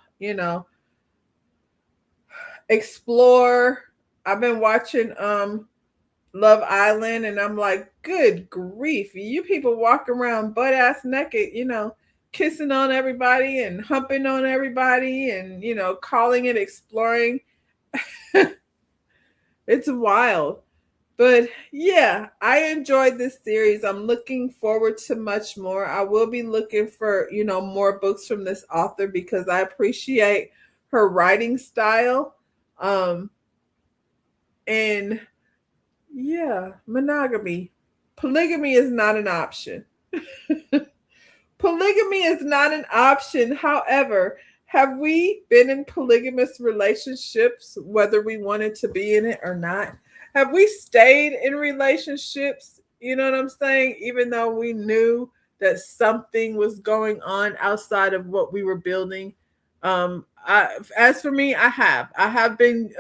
explore. I've been watching Love Island, and I'm like, good grief, you people walk around butt ass naked, kissing on everybody and humping on everybody, and calling it exploring. It's wild. But yeah, I enjoyed this series. I'm looking forward to much more. I will be looking for, more books from this author, because I appreciate her writing style. Um, and yeah, monogamy. Polygamy is not an option. Polygamy is not an option. However, have we been in polygamous relationships, whether we wanted to be in it or not? Have we stayed in relationships? You know what I'm saying? Even though we knew that something was going on outside of what we were building. As for me, I have been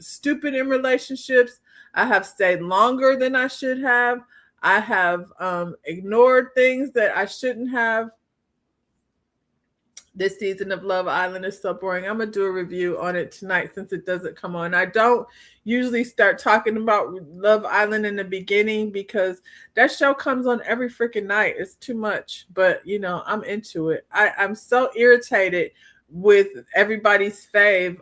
stupid in relationships. I have stayed longer than I should have. I have ignored things that I shouldn't have. This season of Love Island is so boring. I'm gonna do a review on it tonight since it doesn't come on. I don't usually start talking about Love Island in the beginning, because that show comes on every freaking night. It's too much, but I'm into it. I'm so irritated with everybody's fave,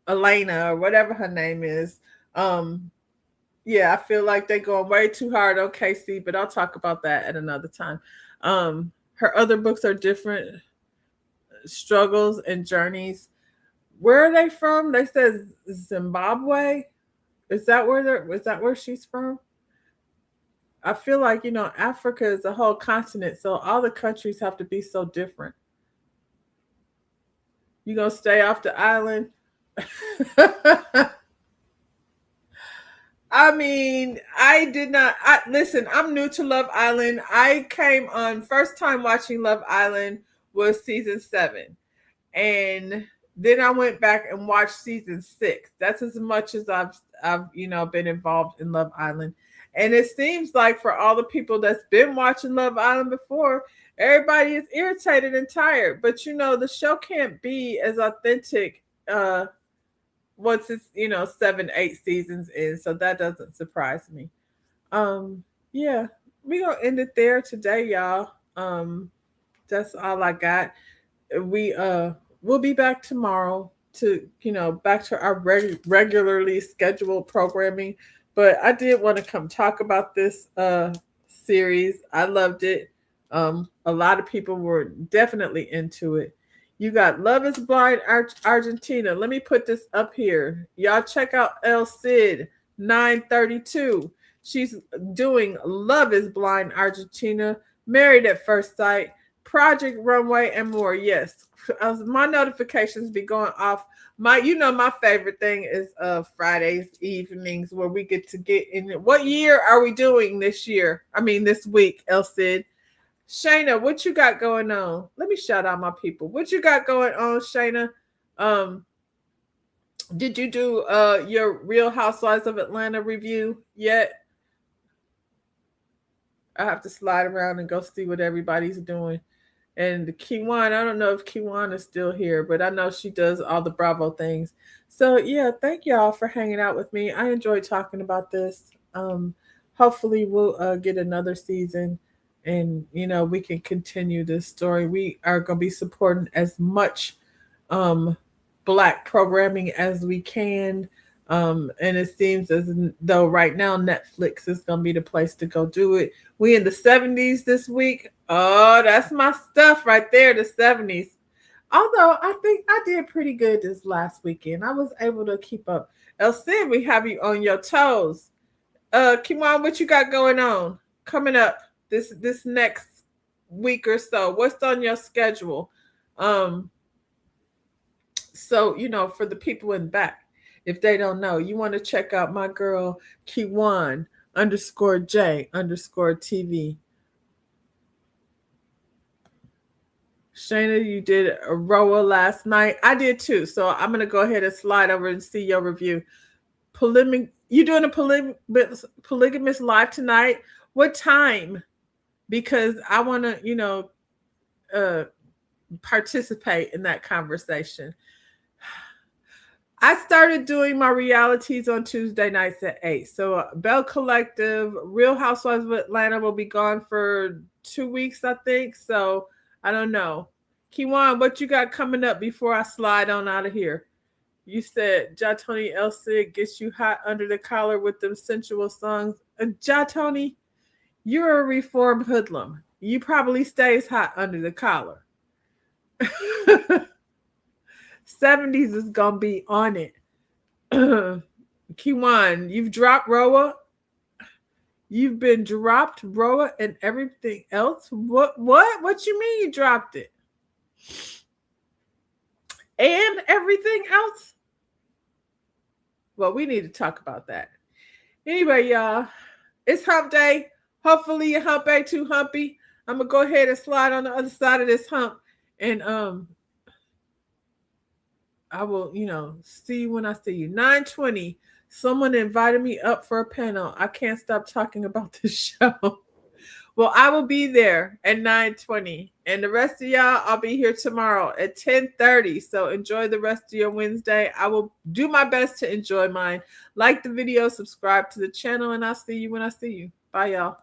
Elena, or whatever her name is. Yeah, I feel like they're going way too hard on Casey, but I'll talk about that at another time. Her other books are different struggles and journeys. Where are they from? They said Zimbabwe. Is that where she's from? I feel like, Africa is a whole continent, so all the countries have to be so different. You gonna stay off the island? I mean, I did not. Listen. I'm new to Love Island. I came on first time watching Love Island was season 7, and then I went back and watched season 6. That's as much as I've been involved in Love Island, and it seems like for all the people that's been watching Love Island before, everybody is irritated and tired. But the show can't be as authentic. Once it's 7 8 seasons in, so that doesn't surprise me. Yeah, we gonna end it there today, y'all. That's all I got. We'll be back tomorrow to back to our regularly scheduled programming, but I did want to come talk about this series. I loved it. A lot of people were definitely into it. You got Love is Blind Argentina. Let me put this up here. Y'all check out El Cid 932. She's doing Love is Blind Argentina, Married at First Sight, Project Runway, and more. Yes, my notifications be going off. My favorite thing is Fridays evenings where we get to get in. What year are we doing this year? I mean this week, El Cid. Shayna, what you got going on? Let me shout out my people. What you got going on, Shayna? Um, did you do your Real Housewives of Atlanta review yet? I have to slide around and go see what everybody's doing. And Kiwan, I don't know if Kiwan is still here, but I know she does all the Bravo things. So yeah, thank y'all for hanging out with me. I enjoyed talking about this. Hopefully we'll get another season, and we can continue this story. We are going to be supporting as much um, black programming as we can. And it seems as though right now Netflix is going to be the place to go do it. We in the 70s this week. Oh, that's my stuff right there, the 70s. Although I think I did pretty good this last weekend. I was able to keep up. El Cid, we have you on your toes. Kimon, what you got going on coming up this next week or so? What's on your schedule? So for the people in the back, if they don't know, you want to check out my girl Kiwan_J_TV. Shayna, you did a Roa last night. I did too. So I'm gonna go ahead and slide over and see your review. You doing a polygamous live tonight? What time? Because I want to, participate in that conversation. I started doing my realities on Tuesday nights at 8. So Bell Collective, Real Housewives of Atlanta will be gone for 2 weeks, I think. So I don't know. Kiwan, what you got coming up before I slide on out of here? You said Jatoni El Cid gets you hot under the collar with them sensual songs. Jatoni, you're a reformed hoodlum. You probably stays hot under the collar. 70s is gonna be on it. Kiwan, you've dropped Roa. You've been dropped Roa and everything else. What you mean you dropped it? And everything else? Well, we need to talk about that. Anyway, y'all, it's hump day. Hopefully your hump ain't too humpy. I'm gonna go ahead and slide on the other side of this hump, and I will, see you when I see you. 9:20. Someone invited me up for a panel. I can't stop talking about this show. Well, I will be there at 9:20. And the rest of y'all, I'll be here tomorrow at 10:30. So enjoy the rest of your Wednesday. I will do my best to enjoy mine. Like the video, subscribe to the channel, and I'll see you when I see you. Bye, y'all.